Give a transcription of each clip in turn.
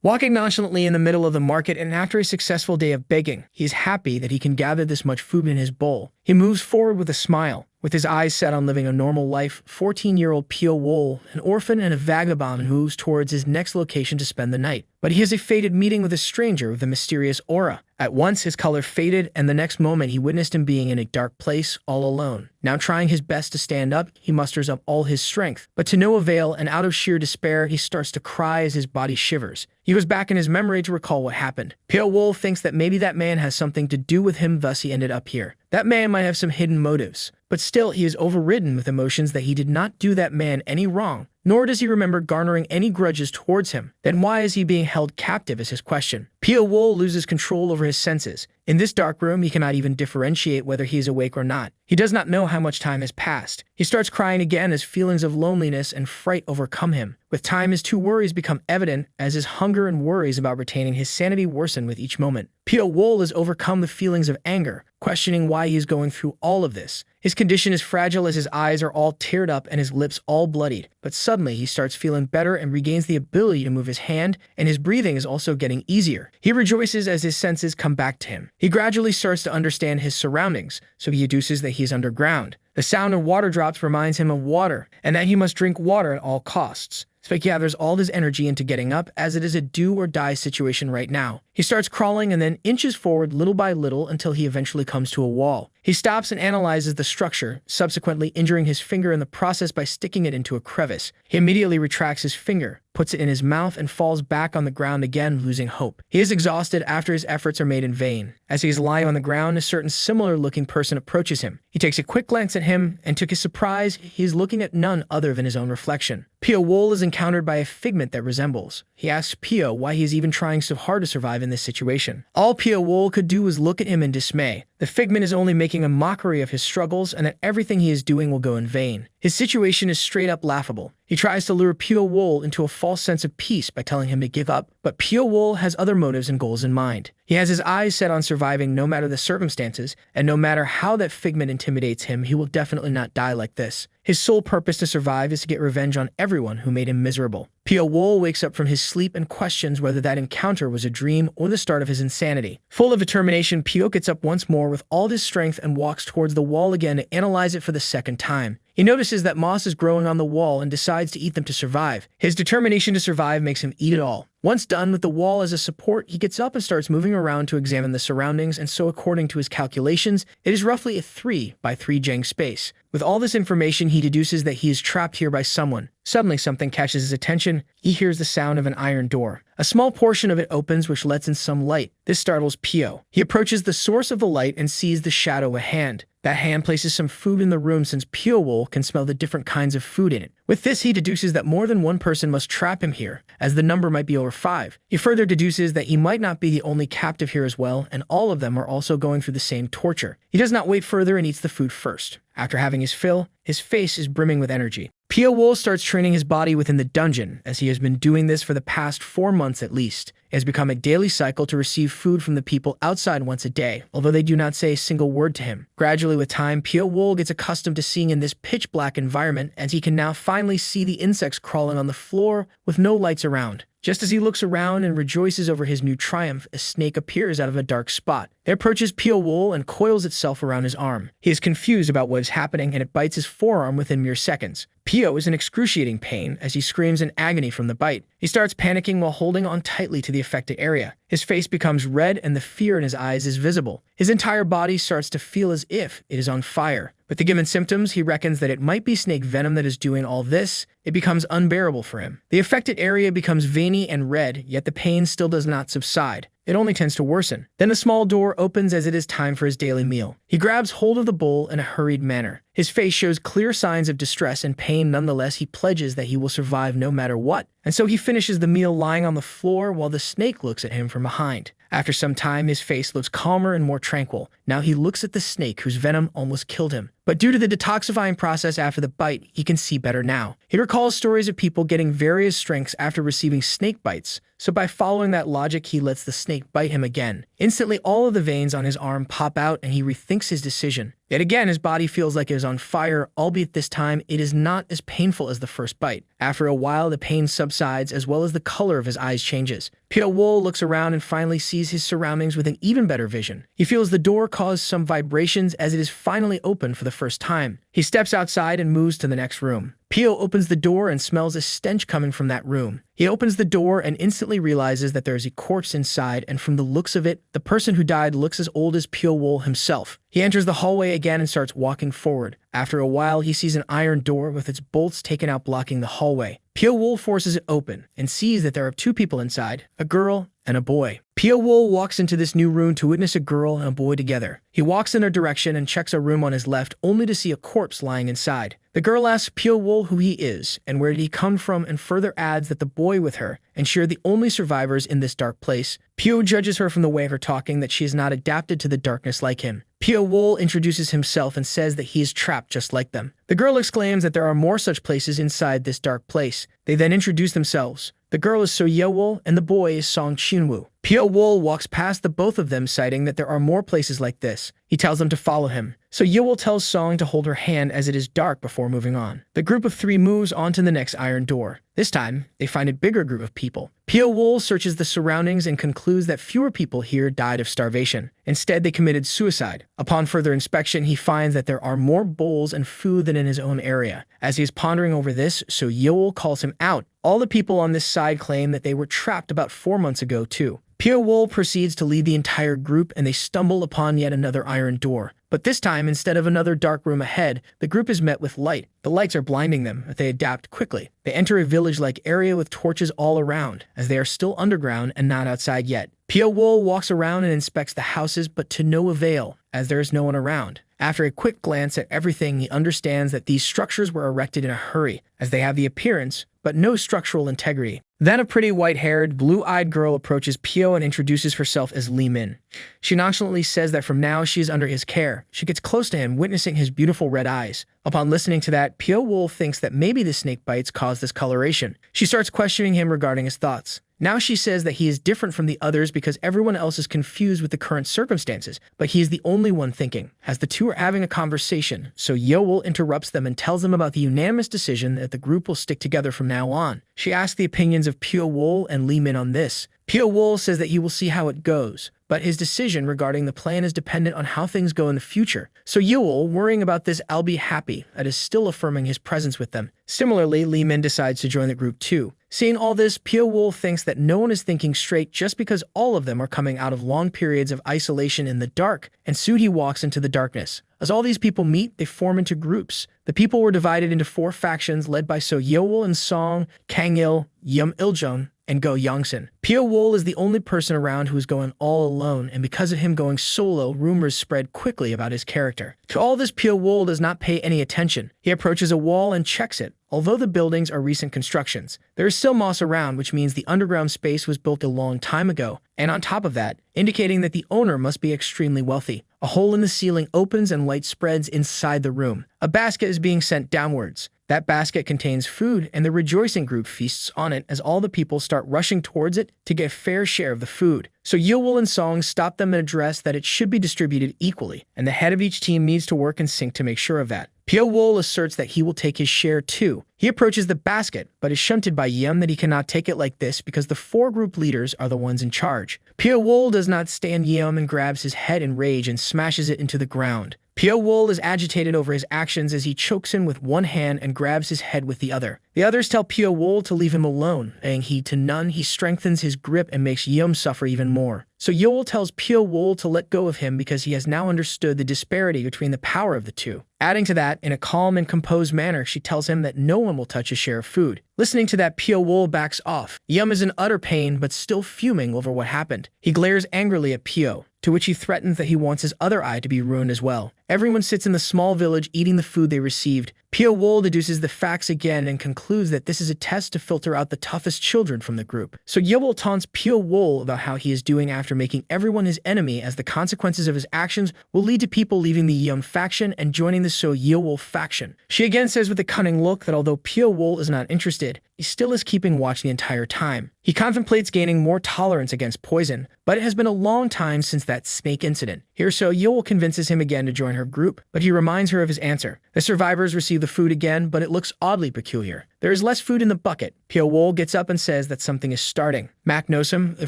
Walking nonchalantly in the middle of the market, and after a successful day of begging, he is happy that he can gather this much food in his bowl. He moves forward with a smile. With his eyes set on living a normal life, 14-year-old Pio Wol, an orphan and a vagabond, moves towards his next location to spend the night. But he has a fated meeting with a stranger with a mysterious aura. At once, his color faded, and the next moment he witnessed him being in a dark place, all alone. Now trying his best to stand up, he musters up all his strength. But to no avail, and out of sheer despair, he starts to cry as his body shivers. He goes back in his memory to recall what happened. Pio Wol thinks that maybe that man has something to do with him, thus he ended up here. That man might have some hidden motives. But still, he is overridden with emotions that he did not do that man any wrong, nor does he remember garnering any grudges towards him. Then why is he being held captive is his question. Pio Wol loses control over his senses. In this dark room, he cannot even differentiate whether he is awake or not. He does not know how much time has passed. He starts crying again as feelings of loneliness and fright overcome him. With time, his two worries become evident as his hunger and worries about retaining his sanity worsen with each moment. Pio Wol has overcome the feelings of anger, questioning why he is going through all of this. His condition is fragile as his eyes are all teared up and his lips all bloodied. But suddenly, he starts feeling better and regains the ability to move his hand, and his breathing is also getting easier. He rejoices as his senses come back to him. He gradually starts to understand his surroundings, so he deduces that he is underground. The sound of water drops reminds him of water, and that he must drink water at all costs. So he gathers all his energy into getting up, as it is a do-or-die situation right now. He starts crawling and then inches forward little by little until he eventually comes to a wall. He stops and analyzes the structure, subsequently injuring his finger in the process by sticking it into a crevice. He immediately retracts his finger, puts it in his mouth, and falls back on the ground again, losing hope. He is exhausted after his efforts are made in vain. As he is lying on the ground, a certain similar-looking person approaches him. He takes a quick glance at him, and to his surprise, he is looking at none other than his own reflection. Pio Wol is encountered by a figment that resembles. He asks Pio why he is even trying so hard to survive in this situation. All Pio Wol could do was look at him in dismay. The figment is only making a mockery of his struggles and that everything he is doing will go in vain. His situation is straight up laughable. He tries to lure Pio Wol into a false sense of peace by telling him to give up, but Pio Wol has other motives and goals in mind. He has his eyes set on surviving no matter the circumstances, and no matter how that figment intimidates him, he will definitely not die like this. His sole purpose to survive is to get revenge on everyone who made him miserable. Pio Wol wakes up from his sleep and questions whether that encounter was a dream or the start of his insanity. Full of determination, Pio gets up once more with all his strength and walks towards the wall again to analyze it for the second time. He notices that moss is growing on the wall and decides to eat them to survive. His determination to survive makes him eat it all. Once done with the wall as a support, he gets up and starts moving around to examine the surroundings, and so according to his calculations, it is roughly a 3 by 3 Jang space. With all this information, he deduces that he is trapped here by someone. Suddenly, something catches his attention. He hears the sound of an iron door. A small portion of it opens, which lets in some light. This startles Pio. He approaches the source of the light and sees the shadow of a hand. That hand places some food in the room since Pio Wol can smell the different kinds of food in it. With this, he deduces that more than one person must trap him here, as the number might be over 5. He further deduces that he might not be the only captive here as well, and all of them are also going through the same torture. He does not wait further and eats the food first. After having his fill, his face is brimming with energy. Pio Wol starts training his body within the dungeon, as he has been doing this for the past 4 months at least. It has become a daily cycle to receive food from the people outside once a day, although they do not say a single word to him. Gradually with time, Pio Wol gets accustomed to seeing in this pitch-black environment, as he can now finally see the insects crawling on the floor with no lights around. Just as he looks around and rejoices over his new triumph, a snake appears out of a dark spot. It approaches Pio Wol and coils itself around his arm. He is confused about what is happening, and it bites his forearm within mere seconds. Pio is in excruciating pain as he screams in agony from the bite. He starts panicking while holding on tightly to the affected area. His face becomes red and the fear in his eyes is visible. His entire body starts to feel as if it is on fire. With the given symptoms, he reckons that it might be snake venom that is doing all this. It becomes unbearable for him. The affected area becomes veiny and red, yet the pain still does not subside. It only tends to worsen. Then the small door opens as it is time for his daily meal. He grabs hold of the bowl in a hurried manner. His face shows clear signs of distress and pain. Nonetheless, he pledges that he will survive no matter what. And so he finishes the meal lying on the floor while the snake looks at him from behind. After some time, his face looks calmer and more tranquil. Now he looks at the snake whose venom almost killed him. but due to the detoxifying process after the bite, he can see better now. He recalls stories of people getting various strengths after receiving snake bites, so by following that logic, he lets the snake bite him again. Instantly, all of the veins on his arm pop out and he rethinks his decision. Yet again, his body feels like it is on fire, albeit this time it is not as painful as the first bite. After a while, the pain subsides as well as the color of his eyes changes. Pyo Wol looks around and finally sees his surroundings with an even better vision. He feels the door cause some vibrations as it is finally open for the first time. He steps outside and moves to the next room. Pyo opens the door and smells a stench coming from that room. He opens the door and instantly realizes that there is a corpse inside, and from the looks of it, the person who died looks as old as Pyo Wol himself. He enters the hallway again and starts walking forward. After a while, he sees an iron door with its bolts taken out blocking the hallway. Pyo Wol forces it open and sees that there are two people inside, a girl and a boy. Pyo Wol walks into this new room to witness a girl and a boy together. He walks in their direction and checks a room on his left only to see a corpse lying inside. The girl asks Pyo Wol who he is and where did he come from and further adds that the boy with her and she are the only survivors in this dark place. Pyo judges her from the way of her talking that she is not adapted to the darkness like him. Pyo Wol introduces himself and says that he is trapped just like them. The girl exclaims that there are more such places inside this dark place. They then introduce themselves. The girl is So Yewol and the boy is Song Chinwoo. Pyo Wol walks past the both of them, citing that there are more places like this. He tells them to follow him. So Yewol tells Song to hold her hand as it is dark before moving on. The group of three moves on to the next iron door. This time, they find a bigger group of people. Pyo Wol searches the surroundings and concludes that fewer people here died of starvation. Instead, they committed suicide. Upon further inspection, he finds that there are more bowls and food than in his own area. As he is pondering over this, So Yewol calls him out. All the people on this side claim that they were trapped about 4 months ago too. Pyo Wol proceeds to lead the entire group and they stumble upon yet another iron door. But this time, instead of another dark room ahead, the group is met with light. The lights are blinding them, but they adapt quickly. They enter a village-like area with torches all around, as they are still underground and not outside yet. Pyo Wol walks around and inspects the houses, but to no avail, as there is no one around. After a quick glance at everything, he understands that these structures were erected in a hurry, as they have the appearance, but no structural integrity. Then a pretty white-haired, blue-eyed girl approaches Pyo and introduces herself as Lee Min. She nonchalantly says that from now she is under his care. She gets close to him, witnessing his beautiful red eyes. Upon listening to that, Pyo Wol thinks that maybe the snake bites caused this coloration. She starts questioning him regarding his thoughts. Now she says that he is different from the others because everyone else is confused with the current circumstances, but he is the only one thinking. As the two are having a conversation, So Yewol interrupts them and tells them about the unanimous decision that the group will stick together from now on. She asks the opinions of Pyo Wol and Lee Min on this. Pyo Wol says that he will see how it goes, but his decision regarding the plan is dependent on how things go in the future. So Yewol, worrying about this, I'll be happy, that is still affirming his presence with them. Similarly, Lee Min decides to join the group too. Seeing all this, Pyo Wol thinks that no one is thinking straight just because all of them are coming out of long periods of isolation in the dark, and soon he walks into the darkness. As all these people meet, they form into groups. The people were divided into 4 factions led by So Yewol and Song, Kang-il, Yum Iljun, and Go Yongsan. Pyo Wol is the only person around who is going all alone, and because of him going solo, rumors spread quickly about his character. To all this, Pyo Wol does not pay any attention. He approaches a wall and checks it. Although the buildings are recent constructions, there is still moss around, which means the underground space was built a long time ago, and on top of that, indicating that the owner must be extremely wealthy. A hole in the ceiling opens and light spreads inside the room. A basket is being sent downwards. That basket contains food, and the rejoicing group feasts on it as all the people start rushing towards it to get a fair share of the food. So Yewol and Song stop them and address that it should be distributed equally, and the head of each team needs to work in sync to make sure of that. Pyo Wol asserts that he will take his share too. He approaches the basket, but is shunted by Yum that he cannot take it like this because the 4 group leaders are the ones in charge. Pyo Wol does not stand Yum and grabs his head in rage and smashes it into the ground. Pyo Wol is agitated over his actions as he chokes him with one hand and grabs his head with the other. The others tell Pyo Wol to leave him alone, paying heed to none. He strengthens his grip and makes Yum suffer even more. So Yewol tells Pyo Wol to let go of him because he has now understood the disparity between the power of the two. Adding to that, in a calm and composed manner, she tells him that no one will touch his share of food. Listening to that, Pyo Wol backs off. Yum is in utter pain, but still fuming over what happened. He glares angrily at Pyo, to which he threatens that he wants his other eye to be ruined as well. Everyone sits in the small village eating the food they received. Pio Wool deduces the facts again and concludes that this is a test to filter out the toughest children from the group. So Yewol taunts Pio Wool about how he is doing after making everyone his enemy, as the consequences of his actions will lead to people leaving the Yeom faction and joining the So Yewol faction. She again says with a cunning look that although Pio Wool is not interested, he still is keeping watch the entire time. He contemplates gaining more tolerance against poison, but it has been a long time since that snake incident. Here So Yewol convinces him again to join her group, but he reminds her of his answer. The survivors receive the food again, but it looks oddly peculiar. There is less food in the bucket. Pio Wool gets up and says that something is starting. Mac knows him, the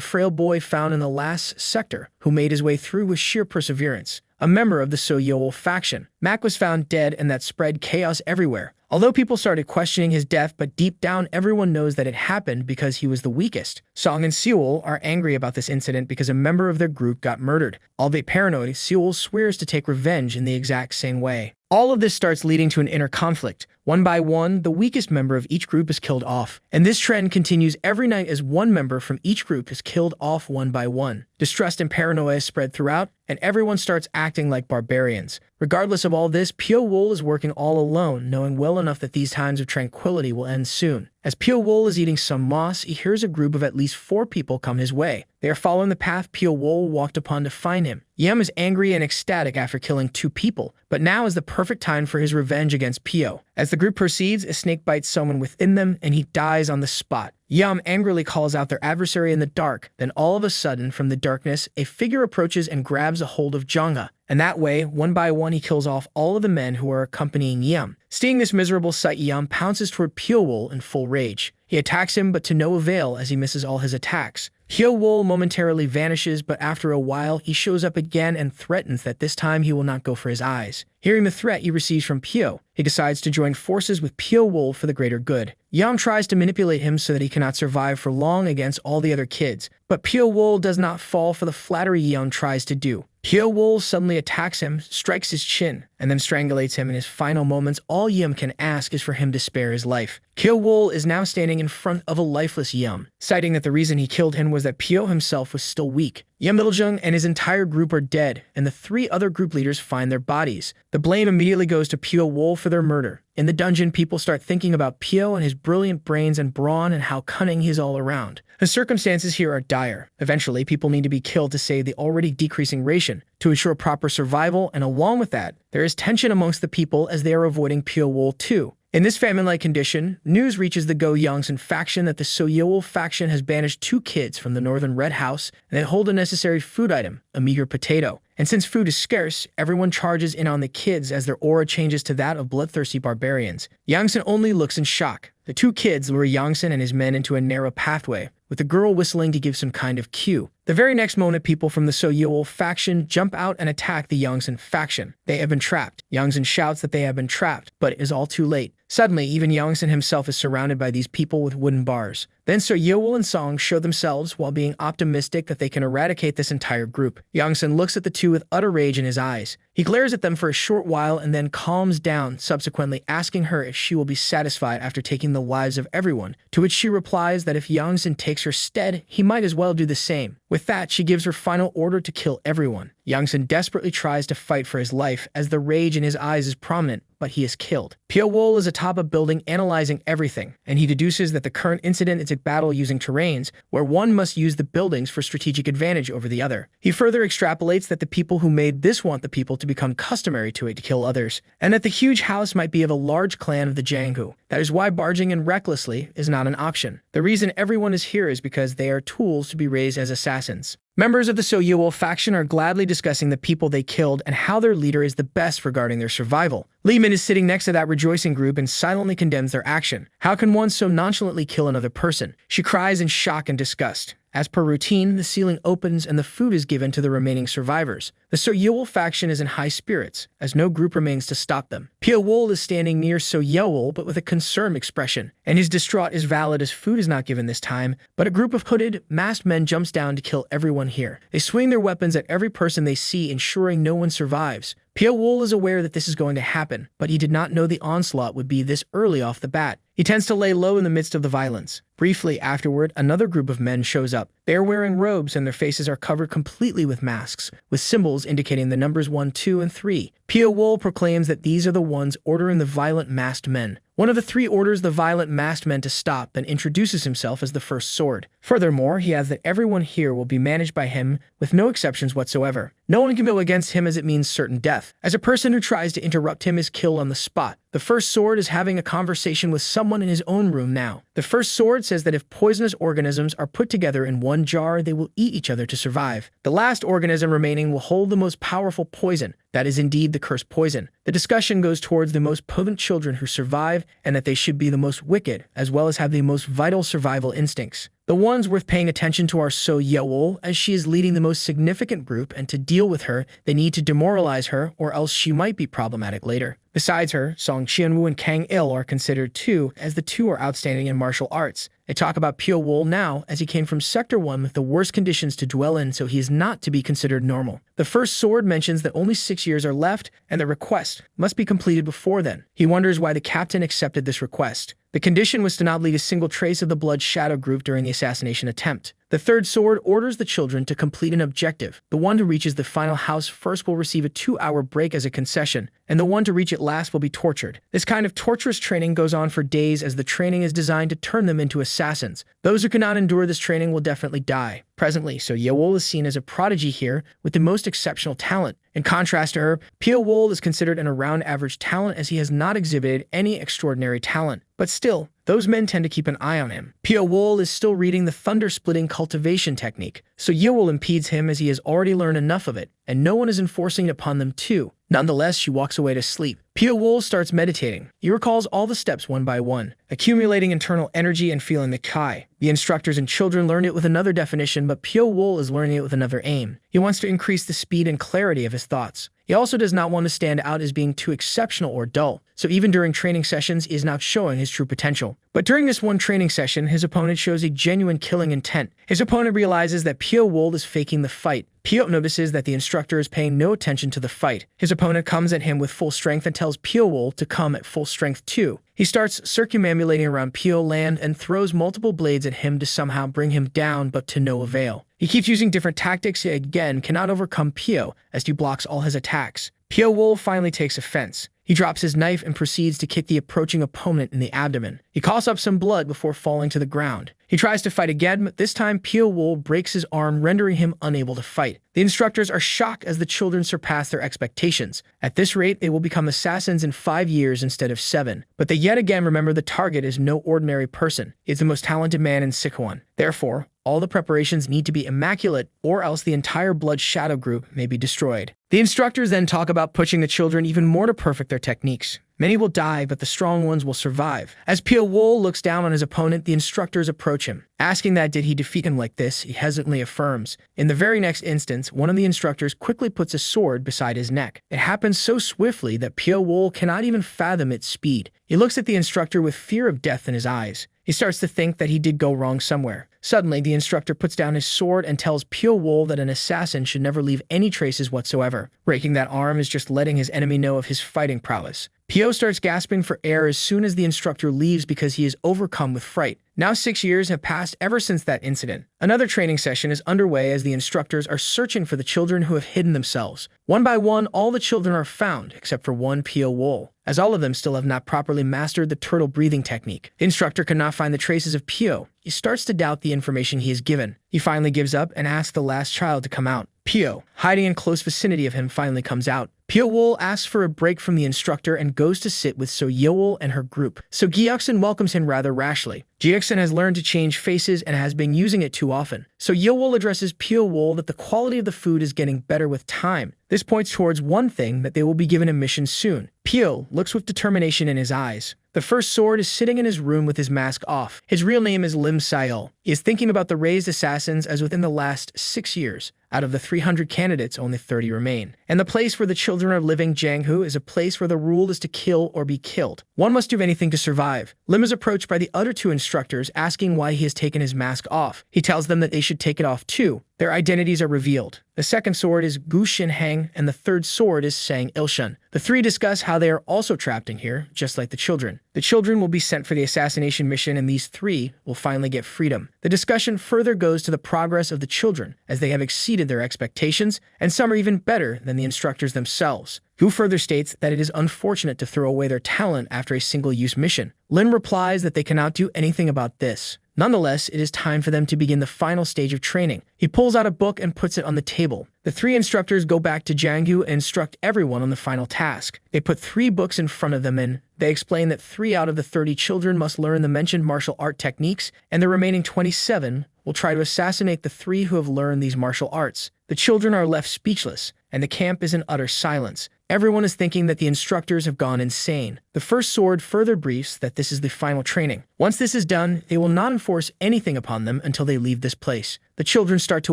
frail boy found in the last sector, who made his way through with sheer perseverance. A member of the So Yewol faction. Mac was found dead, and that spread chaos everywhere. Although people started questioning his death, but deep down everyone knows that it happened because he was the weakest. Song and Sewell are angry about this incident because a member of their group got murdered. Albeit paranoid, Sewell swears to take revenge in the exact same way. All of this starts leading to an inner conflict. One by one, the weakest member of each group is killed off. And this trend continues every night as one member from each group is killed off one by one. Distrust and paranoia is spread throughout, and everyone starts acting like barbarians. Regardless of all this, Pio Wool is working all alone, knowing well enough that these times of tranquility will end soon. As Pio Wool is eating some moss, he hears a group of at least 4 people come his way. They are following the path Pio Wool walked upon to find him. Yem is angry and ecstatic after killing 2 people, but now is the perfect time for his revenge against Pio. As the group proceeds, a snake bites someone within them and he dies on the spot. Yum angrily calls out their adversary in the dark. Then all of a sudden, from the darkness, a figure approaches and grabs a hold of Jonga. And that way, one by one, he kills off all of the men who are accompanying Yum. Seeing this miserable sight, Yum pounces toward Pio Wool in full rage. He attacks him, but to no avail as he misses all his attacks. Pio Wool momentarily vanishes, but after a while, he shows up again and threatens that this time he will not go for his eyes. Hearing the threat he receives from Pio, he decides to join forces with Pio Wool for the greater good. Yam tries to manipulate him so that he cannot survive for long against all the other kids, but Pio Wool does not fall for the flattery Yam tries to do. Pio Wool suddenly attacks him, strikes his chin, and then strangulates him. In his final moments, all Yum can ask is for him to spare his life. Pio Wool is now standing in front of a lifeless Yum, citing that the reason he killed him was that Pio himself was still weak. Yum Middlejung and his entire group are dead, and the 3 other group leaders find their bodies. The blame immediately goes to Pio Wool for their murder. In the dungeon, people start thinking about Pio and his brilliant brains and brawn and how cunning he is all around. The circumstances here are dire. Eventually, people need to be killed to save the already decreasing ration, to ensure proper survival, and along with that, there is tension amongst the people as they are avoiding Pio Wool too. In this famine-like condition, news reaches the Go Yongsan faction that the So Yewol faction has banished 2 kids from the Northern Red House, and they hold a necessary food item, a meager potato. And since food is scarce, everyone charges in on the kids as their aura changes to that of bloodthirsty barbarians. Yongsan only looks in shock. The 2 kids lure Yongsan and his men into a narrow pathway, with the girl whistling to give some kind of cue. The very next moment, people from the So Yewol faction jump out and attack the Yongsan faction. They have been trapped. Yongsan shouts that they have been trapped, but it is all too late. Suddenly, even Yongsan himself is surrounded by these people with wooden bars. Then So Yewol and Song show themselves while being optimistic that they can eradicate this entire group. Yongsan looks at the 2 with utter rage in his eyes. He glares at them for a short while and then calms down, subsequently asking her if she will be satisfied after taking the lives of everyone, to which she replies that if Yongsan takes her stead, he might as well do the same. With that, she gives her final order to kill everyone. Yongsan desperately tries to fight for his life as the rage in his eyes is prominent, but he is killed. Pio Wool is atop a building analyzing everything, and he deduces that the current incident is a battle using terrains, where one must use the buildings for strategic advantage over the other. He further extrapolates that the people who made this want the people to become customary to it to kill others, and that the huge house might be of a large clan of the Janghu. That is why barging in recklessly is not an option. The reason everyone is here is because they are tools to be raised as assassins. Members of the So Yewol faction are gladly discussing the people they killed and how their leader is the best regarding their survival. Li Min is sitting next to that rejoicing group and silently condemns their action. How can one so nonchalantly kill another person? She cries in shock and disgust. As per routine, the ceiling opens and the food is given to the remaining survivors. The So Yewol faction is in high spirits, as no group remains to stop them. Pio Wool is standing near So Yewol, but with a concerned expression, and his distraught is valid as food is not given this time, but a group of hooded, masked men jumps down to kill everyone here. They swing their weapons at every person they see, ensuring no one survives. Pio Wool is aware that this is going to happen, but he did not know the onslaught would be this early off the bat. He tends to lay low in the midst of the violence. Briefly afterward, another group of men shows up. They are wearing robes and their faces are covered completely with masks, with symbols indicating the numbers 1, 2, and 3. Pio Wool proclaims that these are the ones ordering the violent masked men. One of the three orders the violent masked men to stop and introduces himself as the first sword. Furthermore, he adds that everyone here will be managed by him with no exceptions whatsoever. No one can go against him as it means certain death, as a person who tries to interrupt him is killed on the spot. The first sword is having a conversation with someone in his own room now. The first sword says that if poisonous organisms are put together in one jar, they will eat each other to survive. The last organism remaining will hold the most powerful poison. That is indeed the cursed poison. The discussion goes towards the most potent children who survive and that they should be the most wicked, as well as have the most vital survival instincts. The ones worth paying attention to are So Yeol, as she is leading the most significant group, and to deal with her, they need to demoralize her, or else she might be problematic later. Besides her, Song Qianwu and Kang Il are considered too, as the two are outstanding in martial arts. They talk about Pio Wool now, as he came from Sector 1 with the worst conditions to dwell in, so he is not to be considered normal. The first sword mentions that only 6 years are left, and the request must be completed before then. He wonders why the captain accepted this request. The condition was to not leave a single trace of the Blood Shadow group during the assassination attempt. The third sword orders the children to complete an objective. The one who reaches the final house first will receive a 2-hour break as a concession, and the one to reach it last will be tortured. This kind of torturous training goes on for days, as the training is designed to turn them into assassins. Those who cannot endure this training will definitely die. Presently, So Yeol is seen as a prodigy here with the most exceptional talent. In contrast to her, Pio Wool is considered an around average talent, as he has not exhibited any extraordinary talent. But still, those men tend to keep an eye on him. Pio Wool is still reading the thunder-splitting cultivation technique, so Yeol impedes him as he has already learned enough of it, and no one is enforcing it upon them too. Nonetheless, she walks away to sleep. Pio Wool starts meditating. He recalls all the steps one by one, accumulating internal energy and feeling the Kai. The instructors and children learned it with another definition, but Pio Wool is learning it with another aim. He wants to increase the speed and clarity of his thoughts. He also does not want to stand out as being too exceptional or dull, so even during training sessions he is not showing his true potential. But during this one training session, his opponent shows a genuine killing intent. His opponent realizes that Pio Wool is faking the fight. Pio notices that the instructor is paying no attention to the fight. His opponent comes at him with full strength and tells Pio Wool to come at full strength too. He starts circumambulating around Pio land and throws multiple blades at him to somehow bring him down, but to no avail. He keeps using different tactics, yet again cannot overcome Pio, as he blocks all his attacks. Pio Wool finally takes offense. He drops his knife and proceeds to kick the approaching opponent in the abdomen. He coughs up some blood before falling to the ground. He tries to fight again, but this time Pio Wool breaks his arm, rendering him unable to fight. The instructors are shocked as the children surpass their expectations. At this rate, they will become assassins in 5 years instead of 7. But they yet again remember the target is no ordinary person. It's the most talented man in Sichuan. Therefore, all the preparations need to be immaculate, or else the entire Blood Shadow group may be destroyed. The instructors then talk about pushing the children even more to perfect their techniques. Many will die, but the strong ones will survive. As Pio Wool looks down on his opponent, the instructors approach him. Asking that did he defeat him like this, he hesitantly affirms. In the very next instance, one of the instructors quickly puts a sword beside his neck. It happens so swiftly that Pio Wool cannot even fathom its speed. He looks at the instructor with fear of death in his eyes. He starts to think that he did go wrong somewhere. Suddenly, the instructor puts down his sword and tells Pio Wool that an assassin should never leave any traces whatsoever. Breaking that arm is just letting his enemy know of his fighting prowess. Pio starts gasping for air as soon as the instructor leaves because he is overcome with fright. Now 6 years have passed ever since that incident. Another training session is underway as the instructors are searching for the children who have hidden themselves. One by one, all the children are found, except for one Pio Wool, as all of them still have not properly mastered the turtle breathing technique. The instructor cannot find the traces of Pio. He starts to doubt the information he is given. He finally gives up and asks the last child to come out. Pio, hiding in close vicinity of him, finally comes out. Pio Wool asks for a break from the instructor and goes to sit with So Yeol and her group. So Gyeoksun welcomes him rather rashly. Gyeoksun has learned to change faces and has been using it too often. So Yeol addresses Pio Wool that the quality of the food is getting better with time. This points towards one thing, that they will be given a mission soon. Pio looks with determination in his eyes. The first sword is sitting in his room with his mask off. His real name is Lim Sayol. He is thinking about the raised assassins as within the last 6 years. Out of the 300 candidates, only 30 remain. And the place where the children are living, Janghu, is a place where the rule is to kill or be killed. One must do anything to survive. Lim is approached by the other two instructors, asking why he has taken his mask off. He tells them that they should take it off too. Their identities are revealed. The second sword is Gu Xinhang, and the third sword is Sang Ilshun. The three discuss how they are also trapped in here, just like the children. The children will be sent for the assassination mission, and these three will finally get freedom. The discussion further goes to the progress of the children, as they have exceeded their expectations, and some are even better than the instructors themselves. Gu further states that it is unfortunate to throw away their talent after a single-use mission. Lin replies that they cannot do anything about this. Nonetheless, it is time for them to begin the final stage of training. He pulls out a book and puts it on the table. The three instructors go back to Jianghu and instruct everyone on the final task. They put 3 books in front of them and they explain that 3 out of the 30 children must learn the mentioned martial art techniques, and the remaining 27 will try to assassinate the 3 who have learned these martial arts. The children are left speechless, and the camp is in utter silence. Everyone is thinking that the instructors have gone insane. The first sword further briefs that this is the final training. Once this is done, they will not enforce anything upon them until they leave this place. The children start to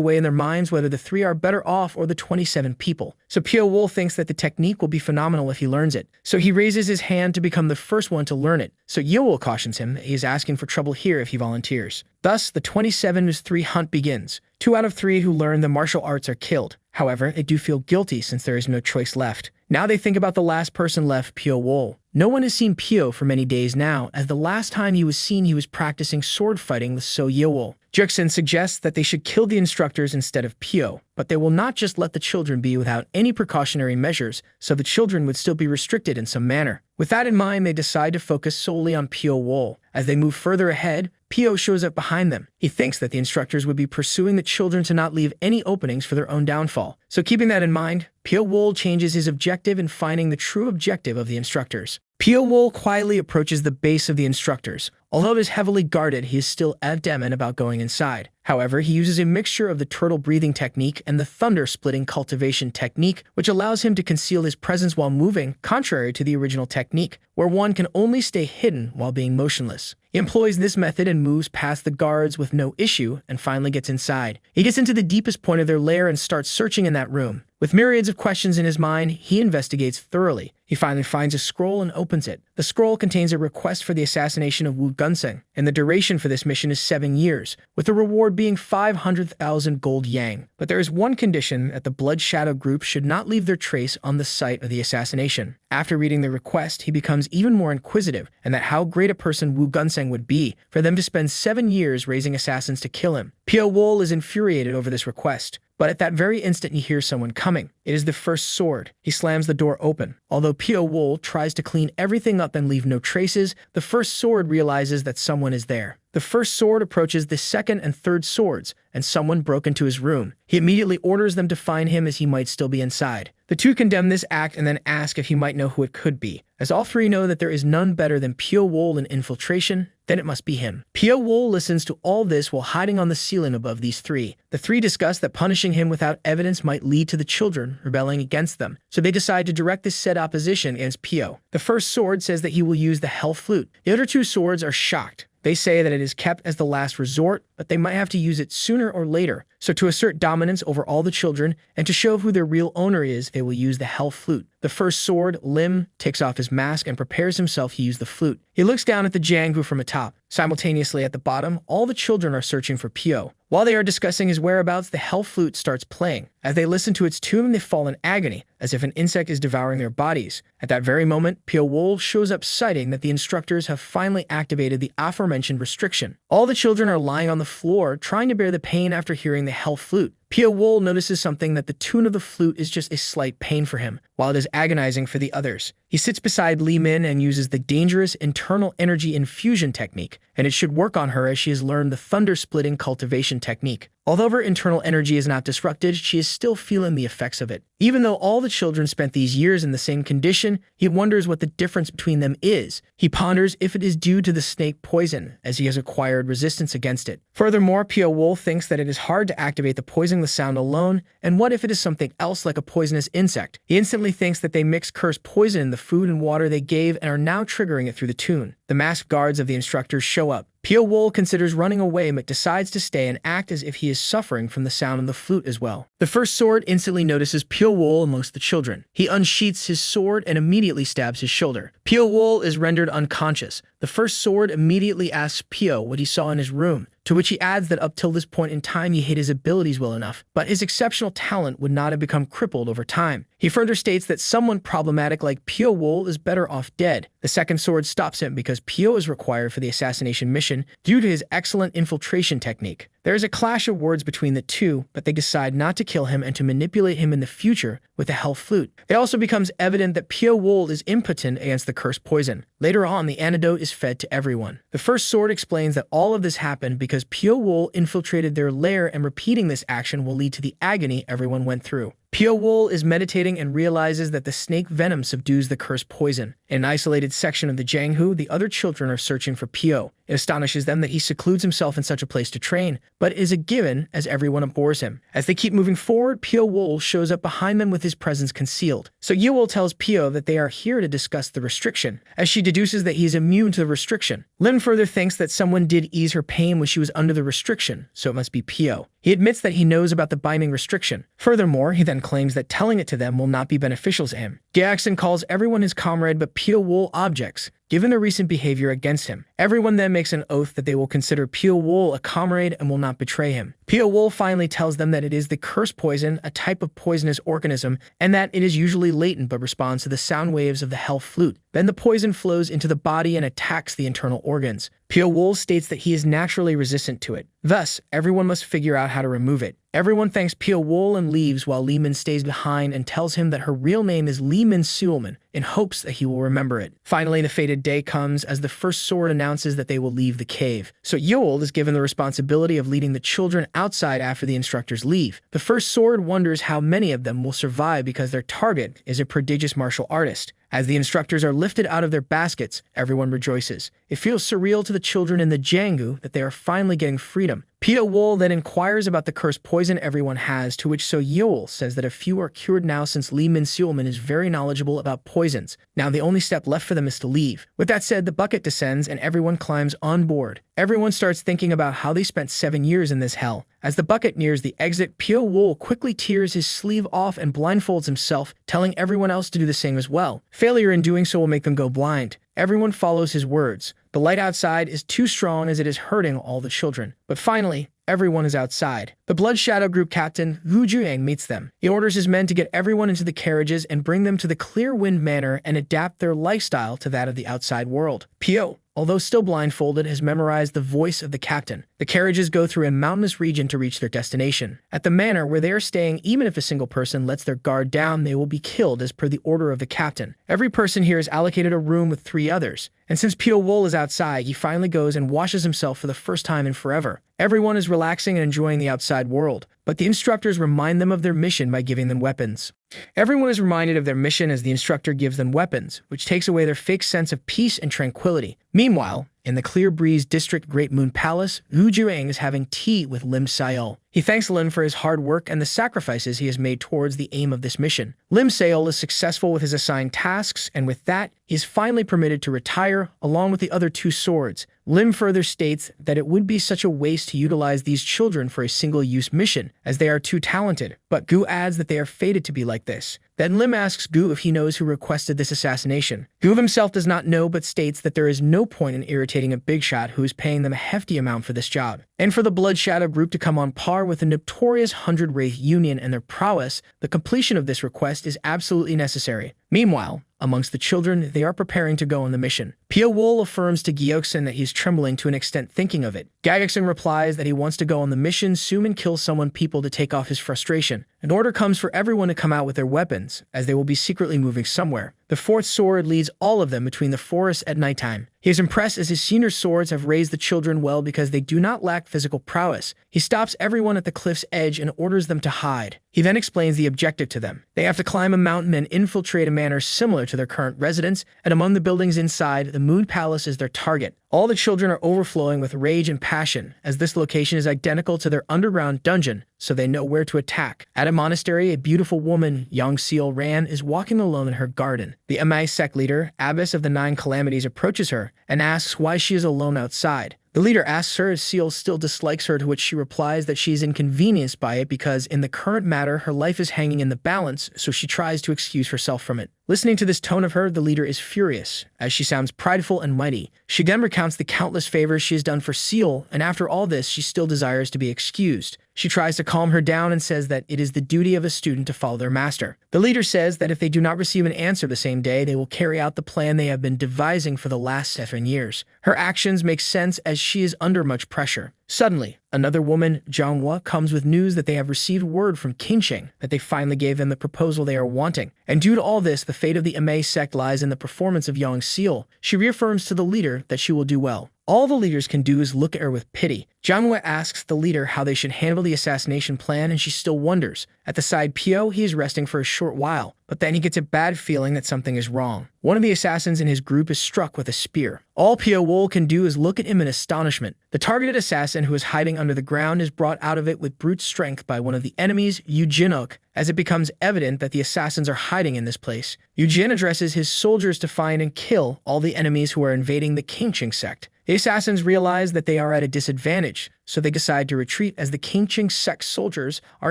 weigh in their minds whether the 3 are better off or the 27 people. So Pio Wool thinks that the technique will be phenomenal if he learns it. So he raises his hand to become the first one to learn it. So Yool cautions him he is asking for trouble here if he volunteers. Thus, the 27's 3 hunt begins. 2 out of 3 who learn the martial arts are killed. However, they do feel guilty since there is no choice left. Now they think about the last person left, Pio Wool. No one has seen Pio for many days now, as the last time he was seen he was practicing sword fighting with So Yeowol. Juksen suggests that they should kill the instructors instead of Pio, but they will not just let the children be without any precautionary measures, so the children would still be restricted in some manner. With that in mind, they decide to focus solely on Pio Wool. As they move further ahead, Pio shows up behind them. He thinks that the instructors would be pursuing the children to not leave any openings for their own downfall. So keeping that in mind, Pio Wool changes his objective in finding the true objective of the instructors. Pio Wool quietly approaches the base of the instructors. Although it is heavily guarded, he is still adamant about going inside. However, he uses a mixture of the turtle breathing technique and the thunder splitting cultivation technique, which allows him to conceal his presence while moving, contrary to the original technique, where one can only stay hidden while being motionless. He employs this method and moves past the guards with no issue and finally gets inside. He gets into the deepest point of their lair and starts searching in that room. With myriads of questions in his mind, he investigates thoroughly. He finally finds a scroll and opens it. The scroll contains a request for the assassination of Wu Gunseng, and the duration for this mission is 7 years, with the reward being 500,000 gold yang. But there is one condition: that the Blood Shadow group should not leave their trace on the site of the assassination. After reading the request, he becomes even more inquisitive, and that how great a person Wu Gunseng would be for them to spend 7 years raising assassins to kill him. Pio Wool is infuriated over this request. But at that very instant, he hears someone coming. It is the first sword. He slams the door open. Although Pio Wool tries to clean everything up and leave no traces, the first sword realizes that someone is there. The first sword approaches the second and third swords, and someone broke into his room. He immediately orders them to find him, as he might still be inside. The two condemn this act and then ask if he might know who it could be. As all three know that there is none better than Pio Wool in infiltration, then it must be him. Pio Wool listens to all this while hiding on the ceiling above these three. The three discuss that punishing him without evidence might lead to the children rebelling against them, so they decide to direct this said opposition against Pio. The first sword says that he will use the Hell Flute. The other 2 swords are shocked. They say that it is kept as the last resort, but they might have to use it sooner or later. So to assert dominance over all the children, and to show who their real owner is, they will use the Hell Flute. The first sword, Lim, takes off his mask and prepares himself to use the flute. He looks down at the Jianghu from atop. Simultaneously at the bottom, all the children are searching for Pio. While they are discussing his whereabouts, the Hell Flute starts playing. As they listen to its tune, they fall in agony, as if an insect is devouring their bodies. At that very moment, Pio Wool shows up, citing that the instructors have finally activated the aforementioned restriction. All the children are lying on the floor, trying to bear the pain after hearing the Hell Flute. Pio Wool notices something: that the tune of the flute is just a slight pain for him, while it is agonizing for the others. He sits beside Li Min and uses the dangerous internal energy infusion technique, and it should work on her as she has learned the thunder-splitting cultivation technique. Although her internal energy is not disrupted, she is still feeling the effects of it. Even though all the children spent these years in the same condition, he wonders what the difference between them is. He ponders if it is due to the snake poison, as he has acquired resistance against it. Furthermore, Pio Wool thinks that it is hard to activate the poisoning the sound alone, and what if it is something else like a poisonous insect? He instantly thinks that they mixed cursed poison in the food and water they gave and are now triggering it through the tune. The masked guards of the instructors show up. Pio Wool considers running away, but decides to stay and act as if he is suffering from the sound of the flute as well. The first sword instantly notices Pio Wool amongst the children. He unsheaths his sword and immediately stabs his shoulder. Pio Wool is rendered unconscious, The first sword immediately asks Pio what he saw in his room, to which he adds that up till this point in time he hid his abilities well enough, but his exceptional talent would not have become crippled over time. He further states that someone problematic like Pio Wool is better off dead. The second sword stops him because Pio is required for the assassination mission due to his excellent infiltration technique. There is a clash of words between the two, but they decide not to kill him and to manipulate him in the future with a hell flute. It also becomes evident that Pio Wool is impotent against the cursed poison. Later on, the antidote is fed to everyone. The first sword explains that all of this happened because Pio Wool infiltrated their lair, and repeating this action will lead to the agony everyone went through. Pio Wool is meditating and realizes that the snake venom subdues the cursed poison. In an isolated section of the Jianghu, the other children are searching for Pio. It astonishes them that he secludes himself in such a place to train, but is a given as everyone abhors him. As they keep moving forward, Pio Wool shows up behind them with his presence concealed. So Yewol tells Pio that they are here to discuss the restriction, as she deduces that he is immune to the restriction. Lin further thinks that someone did ease her pain when she was under the restriction, so it must be Pio. He admits that he knows about the binding restriction. Furthermore, he then claims that telling it to them will not be beneficial to him. Gyaxin calls everyone his comrade, but Pio Wool objects, given their recent behavior against him. Everyone then makes an oath that they will consider Pio Wool a comrade and will not betray him. Pio Wool finally tells them that it is the cursed poison, a type of poisonous organism, and that it is usually latent but responds to the sound waves of the hell flute. Then the poison flows into the body and attacks the internal organs. Pio Wool states that he is naturally resistant to it. Thus, everyone must figure out how to remove it. Everyone thanks Pio Wool and leaves while Li Min stays behind and tells him that her real name is Li Min Suilman, in hopes that he will remember it. Finally, the fated day comes as the first sword announces that they will leave the cave. So Yewol is given the responsibility of leading the children outside after the instructors leave. The first sword wonders how many of them will survive because their target is a prodigious martial artist. As the instructors are lifted out of their baskets, everyone rejoices. It feels surreal to the children in the Jianghu that they are finally getting freedom. Pio Wool then inquires about the cursed poison everyone has, to which So Yewol says that a few are cured now since Li Min Suilman is very knowledgeable about poisons. Now the only step left for them is to leave. With that said, the bucket descends and everyone climbs on board. Everyone starts thinking about how they spent 7 years in this hell. As the bucket nears the exit, Pio Wool quickly tears his sleeve off and blindfolds himself, telling everyone else to do the same as well. Failure in doing so will make them go blind. Everyone follows his words. The light outside is too strong as it is hurting all the children. But finally, everyone is outside. The Blood Shadow Group captain, Wu Juang, meets them. He orders his men to get everyone into the carriages and bring them to the Clear Wind Manor and adapt their lifestyle to that of the outside world. Pio, although still blindfolded, has memorized the voice of the captain. The carriages go through a mountainous region to reach their destination. At the manor where they are staying, even if a single person lets their guard down, they will be killed as per the order of the captain. Every person here is allocated a room with 3 others. And since Pio Wool is outside, he finally goes and washes himself for the first time in forever. Everyone is relaxing and enjoying the outside world, but the instructors remind them of their mission by giving them weapons. Everyone is reminded of their mission as the instructor gives them weapons, which takes away their fake sense of peace and tranquility. Meanwhile, in the Clear Breeze District Great Moon Palace, Wu Juang is having tea with Lim Sayol. He thanks Lin for his hard work and the sacrifices he has made towards the aim of this mission. Lim Sayol is successful with his assigned tasks, and with that, he is finally permitted to retire, along with the other 2 swords. Lim further states that it would be such a waste to utilize these children for a single-use mission, as they are too talented, but Gu adds that they are fated to be like this. Then Lim asks Gu if he knows who requested this assassination. Gu himself does not know, but states that there is no point in irritating a big shot who is paying them a hefty amount for this job. And for the Blood Shadow Group to come on par with the notorious 100 Wraith Union and their prowess, the completion of this request is absolutely necessary. Meanwhile, amongst the children, they are preparing to go on the mission. Pio Wool affirms to Gyeoksun that he is trembling to an extent thinking of it. Gyeoksun replies that he wants to go on the mission soon and kill someone people to take off his frustration. An order comes for everyone to come out with their weapons, as they will be secretly moving somewhere. The 4th sword leads all of them between the forests at nighttime. He is impressed as his senior swords have raised the children well because they do not lack physical prowess. He stops everyone at the cliff's edge and orders them to hide. He then explains the objective to them. They have to climb a mountain and infiltrate a manor similar to their current residence, and among the buildings inside, the Moon Palace is their target. All the children are overflowing with rage and passion, as this location is identical to their underground dungeon, so they know where to attack. At a monastery, a beautiful woman, Yang Seal Ran, is walking alone in her garden. The Amai sect leader, abbess of the 9 calamities, approaches her and asks why she is alone outside. The leader asks her if Seal still dislikes her, to which she replies that she is inconvenienced by it because in the current matter her life is hanging in the balance, so she tries to excuse herself from it. Listening to this tone of her, the leader is furious, as she sounds prideful and mighty. She then recounts the countless favors she has done for Seal, and after all this, she still desires to be excused. She tries to calm her down and says that it is the duty of a student to follow their master. The leader says that if they do not receive an answer the same day, they will carry out the plan they have been devising for the last 7 years. Her actions make sense as she is under much pressure. Suddenly, another woman, Dongua, comes with news that they have received word from Qingqing that they finally gave them the proposal they are wanting. And due to all this, the fate of the MA sect lies in the performance of young Seal. She reaffirms to the leader that she will do well. All the leaders can do is look at her with pity. Jianhua asks the leader how they should handle the assassination plan, and she still wonders. At the side Pio, he is resting for a short while, but then he gets a bad feeling that something is wrong. One of the assassins in his group is struck with a spear. All Pio Wool can do is look at him in astonishment. The targeted assassin, who is hiding under the ground, is brought out of it with brute strength by one of the enemies, Yu Jinuk, as it becomes evident that the assassins are hiding in this place. Yu Jin addresses his soldiers to find and kill all the enemies who are invading the Qingqing sect. The assassins realize that they are at a disadvantage, so they decide to retreat as the Qingqing sect soldiers are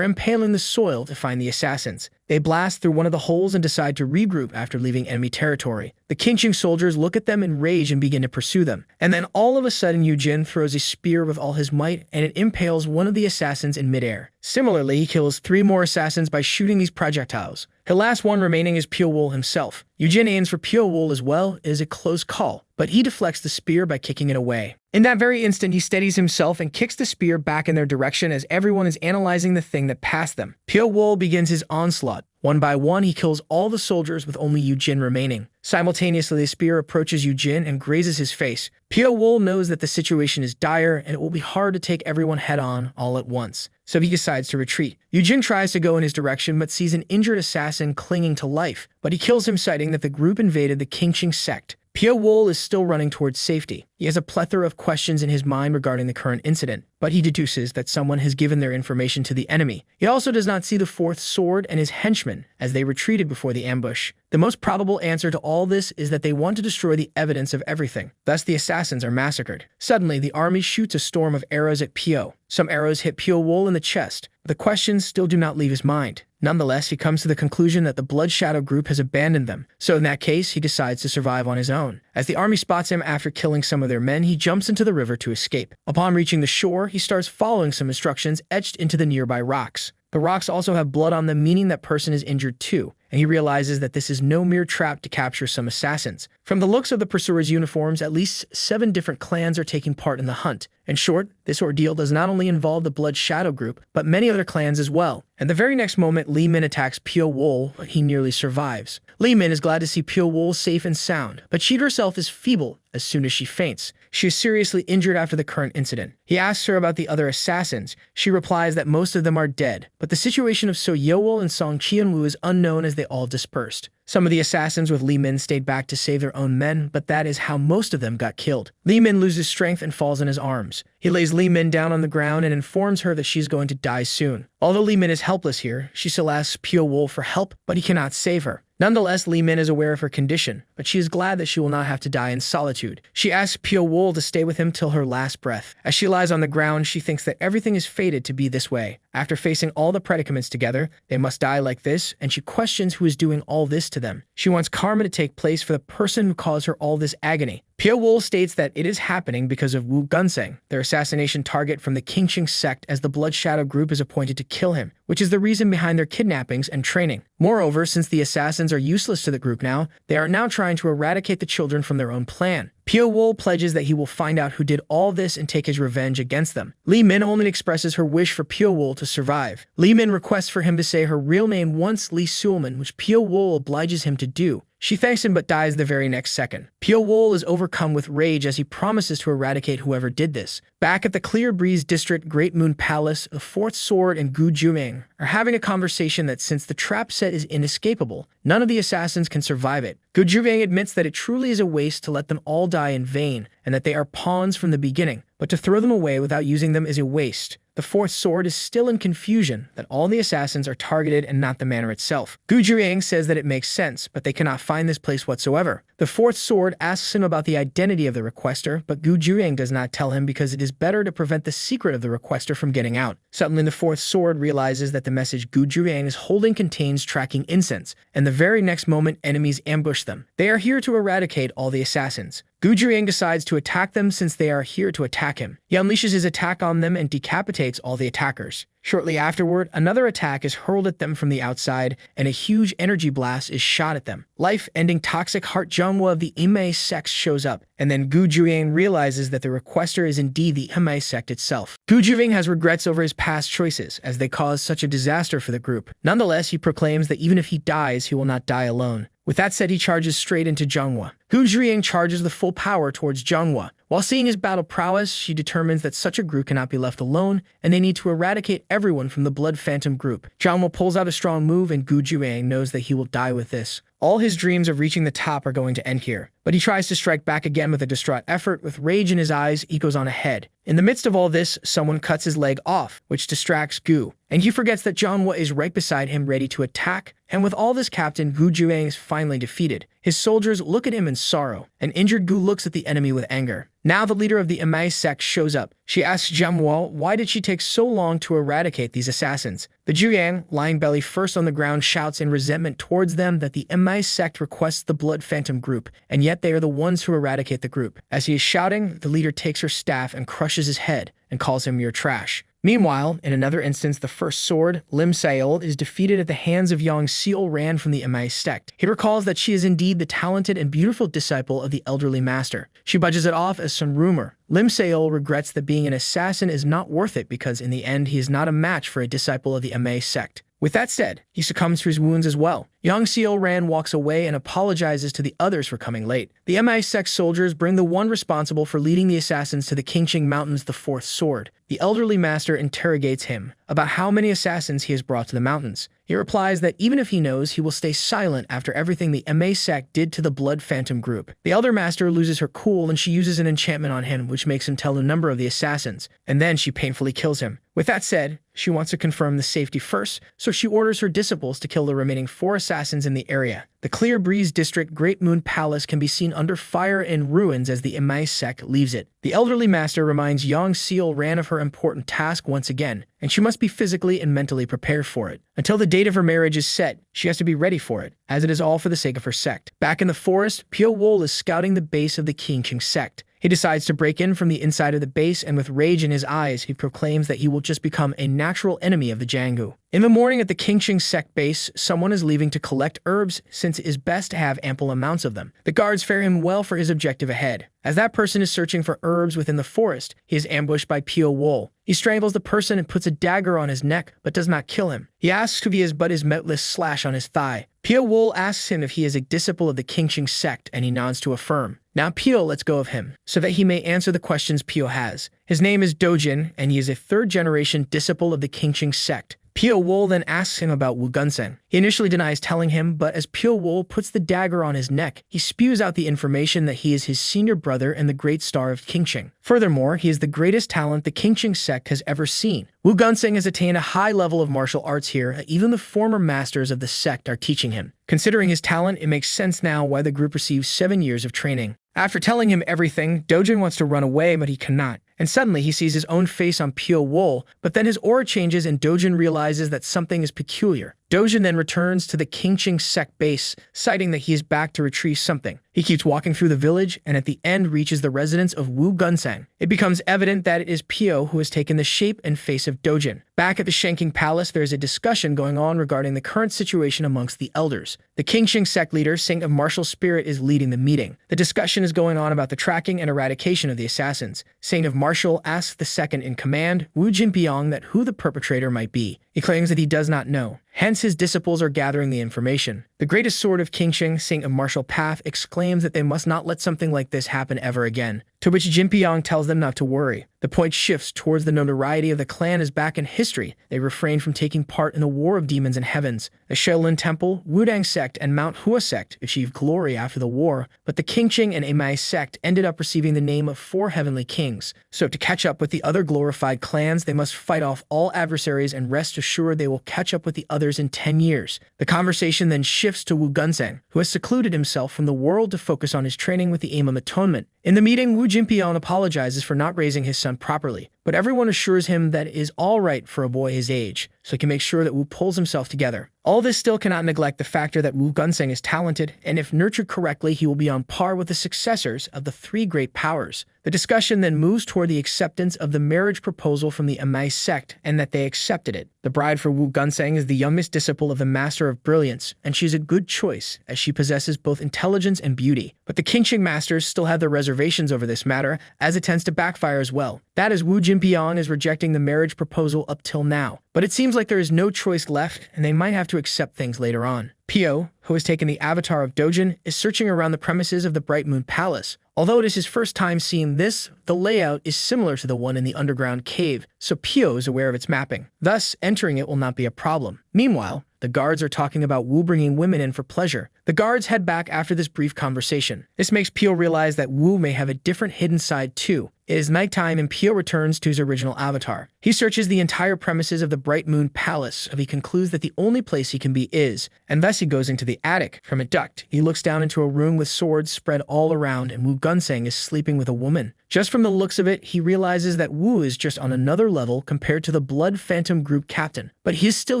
impaling the soil to find the assassins. They blast through one of the holes and decide to regroup after leaving enemy territory. The Qingqing soldiers look at them in rage and begin to pursue them. And then all of a sudden Yu Jin throws a spear with all his might and it impales one of the assassins in midair. Similarly, he kills 3 more assassins by shooting these projectiles. The last one remaining is Pio Wool himself. Yu Jin aims for Pio Wool as well. It is a close call, but he deflects the spear by kicking it away. In that very instant, he steadies himself and kicks the spear back in their direction as everyone is analyzing the thing that passed them. Pio Wool begins his onslaught. One by one, he kills all the soldiers with only Yu Jin remaining. Simultaneously, the spear approaches Yu Jin and grazes his face. Pio Wool knows that the situation is dire and it will be hard to take everyone head-on all at once, so he decides to retreat. Yu Jin tries to go in his direction but sees an injured assassin clinging to life, but he kills him, citing that the group invaded the Qingqing sect. Pio Wool is still running towards safety. He has a plethora of questions in his mind regarding the current incident, but he deduces that someone has given their information to the enemy. He also does not see the 4th sword and his henchmen as they retreated before the ambush. The most probable answer to all this is that they want to destroy the evidence of everything. Thus, the assassins are massacred. Suddenly, the army shoots a storm of arrows at Pio. Some arrows hit Pio Wool in the chest, but the questions still do not leave his mind. Nonetheless, he comes to the conclusion that the Blood Shadow group has abandoned them, so in that case, he decides to survive on his own. As the army spots him after killing some of their men, he jumps into the river to escape. Upon reaching the shore, he starts following some instructions etched into the nearby rocks. The rocks also have blood on them, meaning that person is injured too, and he realizes that this is no mere trap to capture some assassins. From the looks of the pursuers' uniforms, at least 7 different clans are taking part in the hunt. In short, this ordeal does not only involve the Blood Shadow group, but many other clans as well. And the very next moment, Li Min attacks Pio Wool, but he nearly survives. Li Min is glad to see Pio Wool safe and sound, but she herself is feeble as soon as she faints. She is seriously injured after the current incident. He asks her about the other assassins. She replies that most of them are dead, but the situation of So Yeowol and Song Qianwu is unknown as they all dispersed. Some of the assassins with Li Min stayed back to save their own men, but that is how most of them got killed. Li Min loses strength and falls in his arms. He lays Li Min down on the ground and informs her that she's going to die soon. Although Li Min is helpless here, she still asks Pio Wool for help, but he cannot save her. Nonetheless, Li Min is aware of her condition, but she is glad that she will not have to die in solitude. She asks Pio Wool to stay with him till her last breath. As she lies on the ground, she thinks that everything is fated to be this way. After facing all the predicaments together, they must die like this, and she questions who is doing all this to them. She wants karma to take place for the person who caused her all this agony. Pio Wool states that it is happening because of Wu Gunseng, their assassination target from the Qingqing sect, as the Blood Shadow group is appointed to kill him, which is the reason behind their kidnappings and training. Moreover, since the assassins are useless to the group now, they are now trying to eradicate the children from their own plan. Pio Wool pledges that he will find out who did all this and take his revenge against them. Li Min only expresses her wish for Pio Wool to survive. Li Min requests for him to say her real name once, Li Suolman, which Pio Wool obliges him to do. She thanks him but dies the very next second. Pio Wool is overcome with rage as he promises to eradicate whoever did this. Back at the Clear Breeze District Great Moon Palace, the 4th Sword and Gu Juming are having a conversation that since the trap set is inescapable, none of the assassins can survive it. Gu Juming admits that it truly is a waste to let them all die in vain, and that they are pawns from the beginning, but to throw them away without using them is a waste. The 4th Sword is still in confusion that all the assassins are targeted and not the manor itself. Gu Juming says that it makes sense, but they cannot find this place whatsoever. The fourth sword asks him about the identity of the requester, but Gu Juryang does not tell him because it is better to prevent the secret of the requester from getting out. Suddenly, the fourth sword realizes that the message Gu Juryang is holding contains tracking incense, and the very next moment, enemies ambush them. They are here to eradicate all the assassins. Gu Juryang decides to attack them since they are here to attack him. He unleashes his attack on them and decapitates all the attackers. Shortly afterward, another attack is hurled at them from the outside, and a huge energy blast is shot at them. Life-ending toxic heart dongua of the Imei sect shows up, and then Gu Juryang realizes that the requester is indeed the Imei sect itself. Gu Juryang has regrets over his past choices, as they caused such a disaster for the group. Nonetheless, he proclaims that even if he dies, he will not die alone. With that said, he charges straight into Dongua. Gu Juryang charges the full power towards Dongua. While seeing his battle prowess, she determines that such a group cannot be left alone, and they need to eradicate everyone from the Blood Phantom group. Dongua pulls out a strong move, and Gu Juryang knows that he will die with this. All his dreams of reaching the top are going to end here, but he tries to strike back again with a distraught effort. With rage in his eyes, he goes on ahead. In the midst of all this, someone cuts his leg off, which distracts Gu, and he forgets that Dongua is right beside him ready to attack, and with all this, Captain Gu Juryang is finally defeated. His soldiers look at him in sorrow, and injured Gu looks at the enemy with anger. Now the leader of the Imei sect shows up. She asks Dongua why did she take so long to eradicate these assassins. The Juryang, lying belly first on the ground, shouts in resentment towards them that the Imei sect requests the Blood Phantom group, and yet they are the ones who eradicate the group. As he is shouting, the leader takes her staff and crushes his head and calls him mere trash. Meanwhile, in another instance, the first sword, Lim Saol, is defeated at the hands of Yang Seol Ran from the Imei sect. He recalls that she is indeed the talented and beautiful disciple of the elderly master. She budges it off as some rumor. Lim Saol regrets that being an assassin is not worth it because in the end he is not a match for a disciple of the Imei sect. With that said, he succumbs to his wounds as well. Yang Seol Ran walks away and apologizes to the others for coming late. The Imei sect soldiers bring the one responsible for leading the assassins to the Qingqing Mountains, the fourth sword. The elderly master interrogates him about how many assassins he has brought to the mountains. He replies that even if he knows, he will stay silent after everything the Imei sect did to the Blood Phantom group. The elder master loses her cool and she uses an enchantment on him which makes him tell the number of the assassins, and then she painfully kills him. With that said, she wants to confirm the safety first, so she orders her disciples to kill the remaining 4 assassins in the area. The Clear Breeze District Great Moon Palace can be seen under fire and ruins as the Imei sect leaves it. The elderly master reminds Yang Seol Ran of her important task once again, and she must be physically and mentally prepared for it. Until the date of her marriage is set, she has to be ready for it, as it is all for the sake of her sect. Back in the forest, Pio Wol is scouting the base of the Qingqing sect. He decides to break in from the inside of the base, and with rage in his eyes, he proclaims that he will just become a natural enemy of the Jianghu. In the morning at the Qingqing sect base, someone is leaving to collect herbs since it is best to have ample amounts of them. The guards fare him well for his objective ahead. As that person is searching for herbs within the forest, he is ambushed by Pio Wol. He strangles the person and puts a dagger on his neck, but does not kill him. He asks if he is but his metless slash on his thigh. Pio Wol asks him if he is a disciple of the Qingqing sect, and he nods to affirm. Now Pio lets go of him, so that he may answer the questions Pio has. His name is Dojin, and he is a 3rd-generation disciple of the Qingqing sect. Pio Wol then asks him about Wu Gunseng. He initially denies telling him, but as Pio Wol puts the dagger on his neck, he spews out the information that he is his senior brother and the great star of Qingqing. Furthermore, he is the greatest talent the Qingqing sect has ever seen. Wu Gunseng has attained a high level of martial arts here that even the former masters of the sect are teaching him. Considering his talent, it makes sense now why the group receives 7 years of training. After telling him everything, Dojin wants to run away, but he cannot. And suddenly he sees his own face on Pio Wol, but then his aura changes and Dojin realizes that something is peculiar. Dojin then returns to the Qingqing sect base, citing that he is back to retrieve something. He keeps walking through the village and at the end reaches the residence of Wu Gunseng. It becomes evident that it is Pio who has taken the shape and face of Dojin. Back at the Shanking Palace, there is a discussion going on regarding the current situation amongst the elders. The Qingqing sect leader, Saint of Martial Spirit, is leading the meeting. The discussion is going on about the tracking and eradication of the assassins. Saint of Martial asks the second in command, Wu Jinpiang, that who the perpetrator might be. He claims that he does not know. Hence, his disciples are gathering the information. The greatest sword of Qingqing, Saint of Martial Path, exclaims that they must not let something like this happen ever again, to which Jinpiang tells them not to worry. The point shifts towards the notoriety of the clan as back in history, they refrained from taking part in the War of Demons and Heavens. The Shaolin Temple, Wudang sect, and MANHUA sect achieved glory after the war, but the Qingqing and Imei sect ended up receiving the name of 4 heavenly kings. So to catch up with the other glorified clans, they must fight off all adversaries and rest assured they will catch up with the others in 10 years. The conversation then shifts shifts to Wu Gunseng, who has secluded himself from the world to focus on his training with the aim of atonement. In the meeting, Wu Jinpiang apologizes for not raising his son properly, but everyone assures him that it is all right for a boy his age, so he can make sure that Wu pulls himself together. All this still cannot neglect the factor that Wu Gunseng is talented, and if nurtured correctly, he will be on par with the successors of the three great powers. The discussion then moves toward the acceptance of the marriage proposal from the Amai sect, and that they accepted it. The bride for Wu Gunseng is the youngest disciple of the Master of Brilliance, and she is a good choice, as she possesses both intelligence and beauty. But the Qingqing masters still have their reservations over this matter, as it tends to backfire as well. That is, Wu Jinpiang is rejecting the marriage proposal up till now. But it seems like there is no choice left, and they might have to accept things later on. Pio, who has taken the avatar of Dojin, is searching around the premises of the Bright Moon Palace. Although it is his first time seeing this, the layout is similar to the one in the underground cave, so Pio is aware of its mapping. Thus, entering it will not be a problem. Meanwhile, the guards are talking about Wu bringing women in for pleasure. The guards head back after this brief conversation. This makes Pio realize that Wu may have a different hidden side too. It is nighttime and Pio returns to his original avatar. He searches the entire premises of the Bright Moon Palace, and he concludes that the only place he can be is, and thus he goes into the attic. From a duct, he looks down into a room with swords spread all around, and Wu Gunseng is sleeping with a woman. Just from the looks of it, he realizes that Wu is just on another level compared to the Blood Phantom group captain. But he is still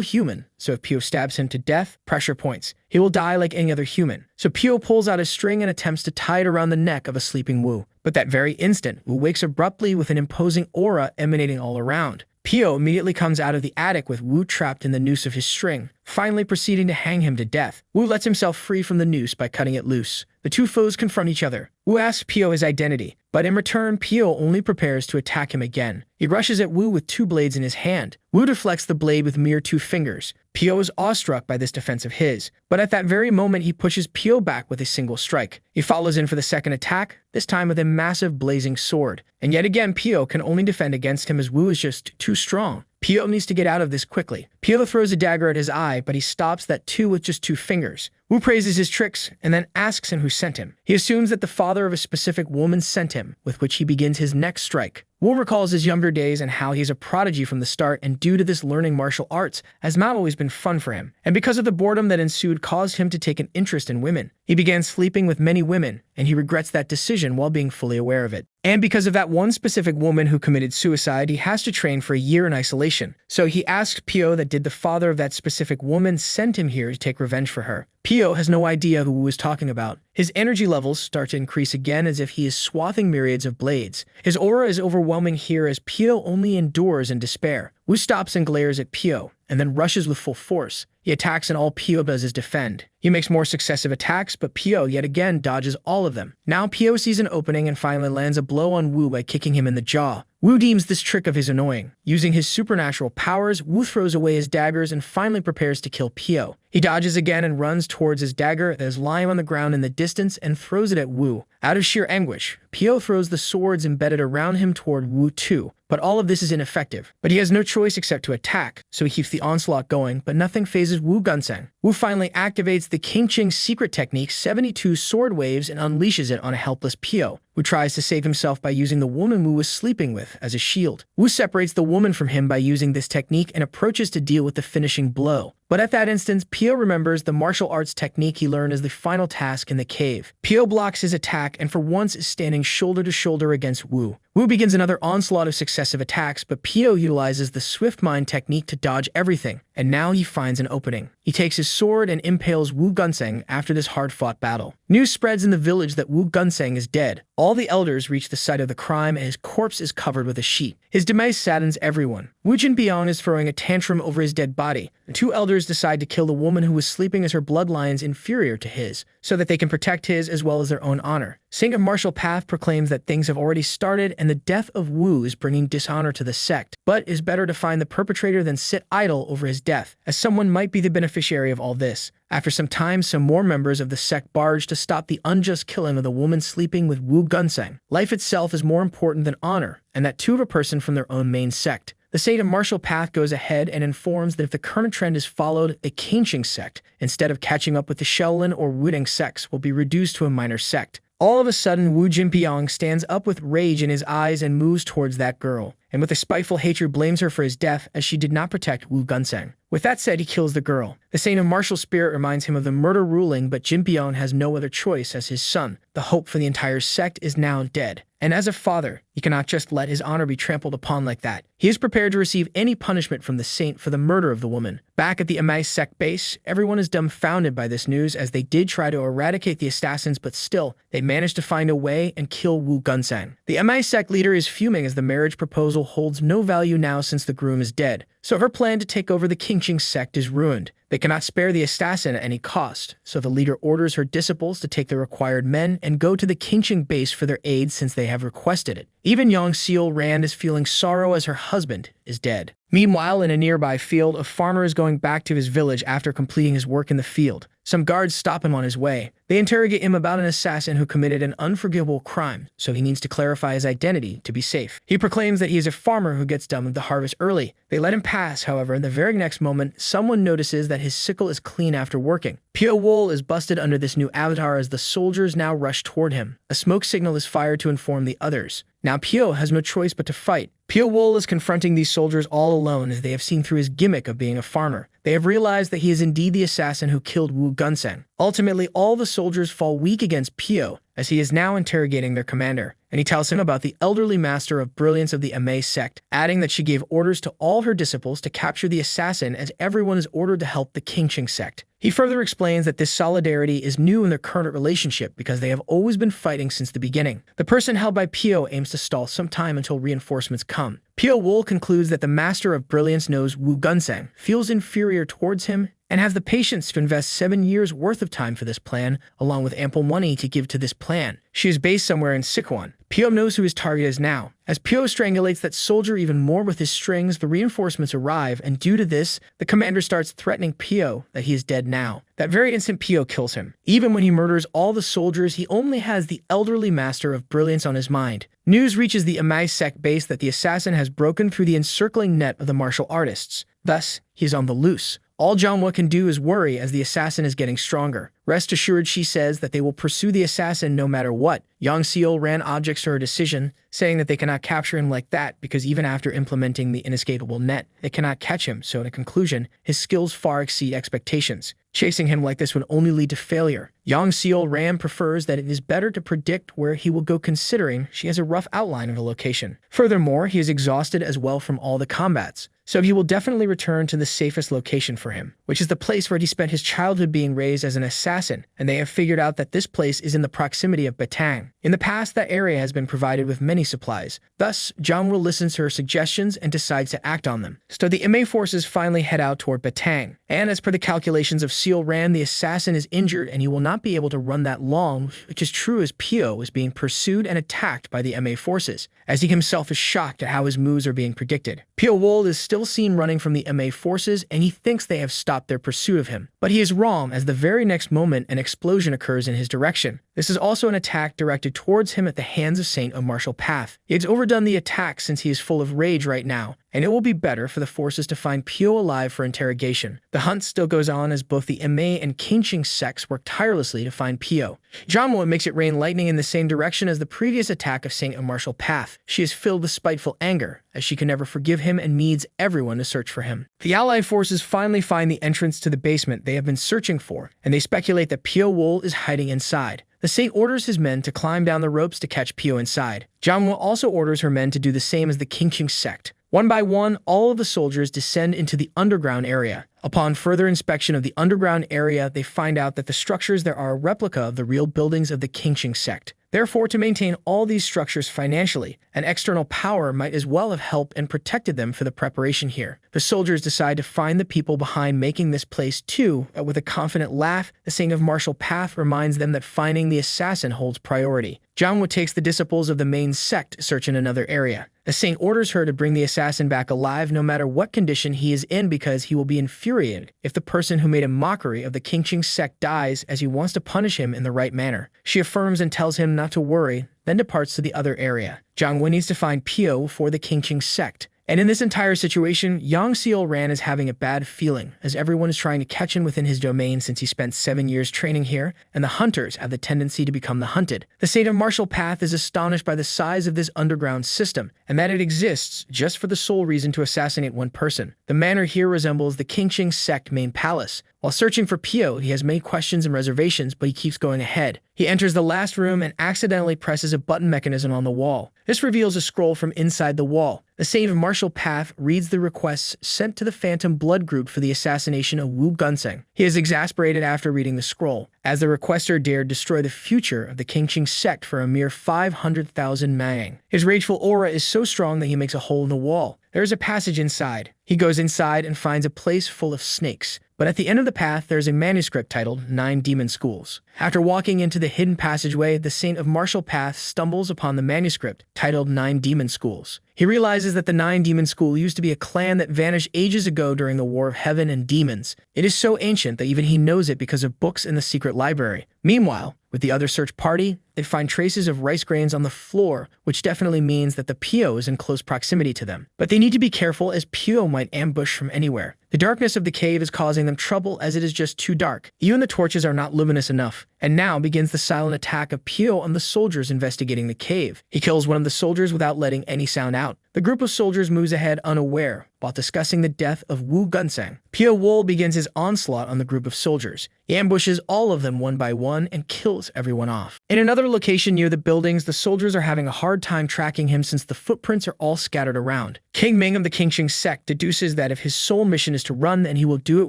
human, so if Pio stabs him to death, pressure points. He will die like any other human. So Pio pulls out a string and attempts to tie it around the neck of a sleeping Wu. But that very instant, Wu wakes abruptly with an imposing aura emanating all around. Pio immediately comes out of the attic with Wu trapped in the noose of his string, finally proceeding to hang him to death. Wu lets himself free from the noose by cutting it loose. The two foes confront each other. Wu asks Pio his identity, but in return, Pio only prepares to attack him again. He rushes at Wu with two blades in his hand. Wu deflects the blade with mere 2 fingers. Pio is awestruck by this defense of his, but at that very moment he pushes Pio back with a single strike. He follows in for the second attack, this time with a massive blazing sword. And yet again Pio can only defend against him as Wu is just too strong. Pio needs to get out of this quickly. Pio throws a dagger at his eye, but he stops that too with just 2 fingers. Wu praises his tricks and then asks him who sent him. He assumes that the father of a specific woman sent him, with which he begins his next strike. Wu recalls his younger days and how he's a prodigy from the start, and due to this learning martial arts has not always been fun for him. And because of the boredom that ensued caused him to take an interest in women. He began sleeping with many women, and he regrets that decision while being fully aware of it. And because of that one specific woman who committed suicide, he has to train for a year in isolation. So he asked Pio that did the father of that specific woman send him here to take revenge for her. Pio has no idea who Wu is talking about. His energy levels start to increase again as if he is swathing myriads of blades. His aura is overwhelming here as Pio only endures in despair. Wu stops and glares at Pio, and then rushes with full force. He attacks and all Pio does is defend. He makes more successive attacks, but Pio yet again dodges all of them. Now Pio sees an opening and finally lands a blow on Wu by kicking him in the jaw. Wu deems this trick of his annoying. Using his supernatural powers, Wu throws away his daggers and finally prepares to kill Pio. He dodges again and runs towards his dagger that is lying on the ground in the distance and throws it at Wu. Out of sheer anguish, Pio throws the swords embedded around him toward Wu too. But all of this is ineffective. But he has no choice except to attack, so he keeps the onslaught going, but nothing phases Wu Gunseng. Wu finally activates the Qingqing secret technique 72 sword waves and unleashes it on a helpless Pio, who tries to save himself by using the woman Wu was sleeping with as a shield. Wu separates the woman from him by using this technique and approaches to deal with the finishing blow. But at that instant, Pio remembers the martial arts technique he learned as the final task in the cave. Pio blocks his attack and for once is standing shoulder to shoulder against Wu. Wu begins another onslaught of successive attacks, but Pio utilizes the swift mind technique to dodge everything, and now he finds an opening. He takes his sword and impales Wu Gunseng after this hard-fought battle. News spreads in the village that Wu Gunseng is dead. All the elders reach the site of the crime and his corpse is covered with a sheet. His demise saddens everyone. Wu Jinpiang is throwing a tantrum over his dead body. The 2 elders decide to kill the woman who was sleeping as her bloodline's inferior to his, so that they can protect his as well as their own honor. Saint of Martial Path proclaims that things have already started and the death of Wu is bringing dishonor to the sect, but is better to find the perpetrator than sit idle over his death, as someone might be the beneficiary of all this. After some time, some more members of the sect barge to stop the unjust killing of the woman sleeping with Wu Gunseng. Life itself is more important than honor, and that too of a person from their own main sect. The Saint of Martial Path goes ahead and informs that if the current trend is followed, the Qingqing sect, instead of catching up with the Shaolin or Wudang sects, will be reduced to a minor sect. All of a sudden, Wu Jinpiang stands up with rage in his eyes and moves towards that girl. and with a spiteful hatred blames her for his death as she did not protect Wu Gunseng. With that said, he kills the girl. The saint of martial spirit reminds him of the murder ruling, but Jinpyeon has no other choice as his son. The hope for the entire sect is now dead. And as a father, he cannot just let his honor be trampled upon like that. He is prepared to receive any punishment from the saint for the murder of the woman. Back at the MA sect base, everyone is dumbfounded by this news as they did try to eradicate the assassins, but still, they managed to find a way and kill Wu Gunseng. The MA sect leader is fuming as the marriage proposal holds no value now since the groom is dead. So her plan to take over the Qingqing sect is ruined. They cannot spare the assassin at any cost, so the leader orders her disciples to take the required men and go to the Qingqing base for their aid since they have requested it. Even Yang Seol-ran is feeling sorrow as her husband is dead. Meanwhile, in a nearby field, a farmer is going back to his village after completing his work in the field. Some guards stop him on his way. They interrogate him about an assassin who committed an unforgivable crime, so he needs to clarify his identity to be safe. He proclaims that he is a farmer who gets done with the harvest early. They let him pass, however, in the very next moment, someone notices that his sickle is clean after working. Pyo Wol is busted under this new avatar as the soldiers now rush toward him. A smoke signal is fired to inform the others. Now Pyo has no choice but to fight. Pyo Wol is confronting these soldiers all alone as they have seen through his gimmick of being a farmer. They have realized that he is indeed the assassin who killed Wu Gunseng. Ultimately, all the soldiers fall weak against Pyo as he is now interrogating their commander, and he tells him about the elderly master of brilliance of the Ma sect, adding that she gave orders to all her disciples to capture the assassin as everyone is ordered to help the Qingqing sect. He further explains that this solidarity is new in their current relationship because they have always been fighting since the beginning. The person held by Pyo aims to stall some time until reinforcements come. Pyo Wol concludes that the Master of Brilliance knows Wu Gunseng, feels inferior towards him, and have the patience to invest 7 years worth of time for this plan, along with ample money to give to this plan. She is based somewhere in Sichuan. Pyo knows who his target is now. As Pyo strangulates that soldier even more with his strings, the reinforcements arrive, and due to this, the commander starts threatening Pyo that he is dead now. That very instant, Pyo kills him. Even when he murders all the soldiers, he only has the elderly master of brilliance on his mind. News reaches the Amai sect base that the assassin has broken through the encircling net of the martial artists. Thus, he is on the loose. All Janhwa can do is worry as the assassin is getting stronger. Rest assured, she says that they will pursue the assassin no matter what. Yang Seol-ran objects to her decision, saying that they cannot capture him like that because even after implementing the inescapable net, they cannot catch him, so in a conclusion, his skills far exceed expectations. Chasing him like this would only lead to failure. Yang Seol-ran prefers that it is better to predict where he will go considering she has a rough outline of the location. Furthermore, he is exhausted as well from all the combats, so he will definitely return to the safest location for him, which is the place where he spent his childhood being raised as an assassin, and they have figured out that this place is in the proximity of Batang. In the past, that area has been provided with many supplies. Thus, Janhwa listens to her suggestions and decides to act on them. So the MA forces finally head out toward Batang, and as per the calculations of Seol-ran, the assassin is injured and he will not be able to run that long, which is true as Pyo is being pursued and attacked by the MA forces, as he himself is shocked at how his moves are being predicted. Pyo Wol is still seen running from the MA forces and he thinks they have stopped their pursuit of him. But he is wrong as the very next moment an explosion occurs in his direction. This is also an attack directed towards him at the hands of Saint of Martial Path. He has overdone the attack since he is full of rage right now, and it will be better for the forces to find Pyo alive for interrogation. The hunt still goes on as both the Ma and Qingqing sects work tirelessly to find Pyo. Janhwa makes it rain lightning in the same direction as the previous attack of Saint of Martial Path. She is filled with spiteful anger, as she can never forgive him and needs everyone to search for him. The Allied forces finally find the entrance to the basement they have been searching for, and they speculate that Pyo Wol is hiding inside. The Saint orders his men to climb down the ropes to catch Pyo inside. Janhwa also orders her men to do the same as the Qingqing sect. One by one, all of the soldiers descend into the underground area. Upon further inspection of the underground area, they find out that the structures there are a replica of the real buildings of the Qingqing sect. Therefore, to maintain all these structures financially, an external power might as well have helped and protected them for the preparation here. The soldiers decide to find the people behind making this place too, but with a confident laugh, the Saint of Martial Path reminds them that finding the assassin holds priority. Janhwa takes the disciples of the main sect to search in another area. The Saint orders her to bring the assassin back alive no matter what condition he is in because he will be infuriated if the person who made a mockery of the Qingqing sect dies, as he wants to punish him in the right manner. She affirms and tells him not to worry, then departs to the other area. Janhwa needs to find Pyo for the Qingqing sect, And in this entire situation, Yang Seol-ran is having a bad feeling, as everyone is trying to catch him within his domain since he spent 7 years training here, and the hunters have the tendency to become the hunted. The Saint of Martial Path is astonished by the size of this underground system, and that it exists just for the sole reason to assassinate one person. The manor here resembles the Qingqing sect main palace. While searching for Pio, he has many questions and reservations, but he keeps going ahead. He enters the last room and accidentally presses a button mechanism on the wall. This reveals a scroll from inside the wall. The Saint of Martial Path reads the requests sent to the Phantom Blood Group for the assassination of Wu Gunseng. He is exasperated after reading the scroll, as the requester dared destroy the future of the Qingqing sect for a mere 500,000 Maang. His rageful aura is so strong that he makes a hole in the wall. There is a passage inside. He goes inside and finds a place full of snakes. But at the end of the path, there is a manuscript titled 9 Demon Schools. After walking into the hidden passageway, the Saint of Martial Path stumbles upon the manuscript titled 9 Demon Schools. He realizes that the 9 Demon School used to be a clan that vanished ages ago during the War of Heaven and Demons. It is so ancient that even he knows it because of books in the secret library. Meanwhile, with the other search party, they find traces of rice grains on the floor, which definitely means that the Pio is in close proximity to them. But they need to be careful as Pio might ambush from anywhere. The darkness of the cave is causing them trouble as it is just too dark. Even the torches are not luminous enough. And now begins the silent attack of Pio on the soldiers investigating the cave. He kills one of the soldiers without letting any sound out. The group of soldiers moves ahead unaware, while discussing the death of Wu Gunseng. Pio Wool begins his onslaught on the group of soldiers. He ambushes all of them one by one and kills everyone off. In another location near the buildings, the soldiers are having a hard time tracking him since the footprints are all scattered around. King Ming of the Qingqing sect deduces that if his sole mission is to run, then he will do it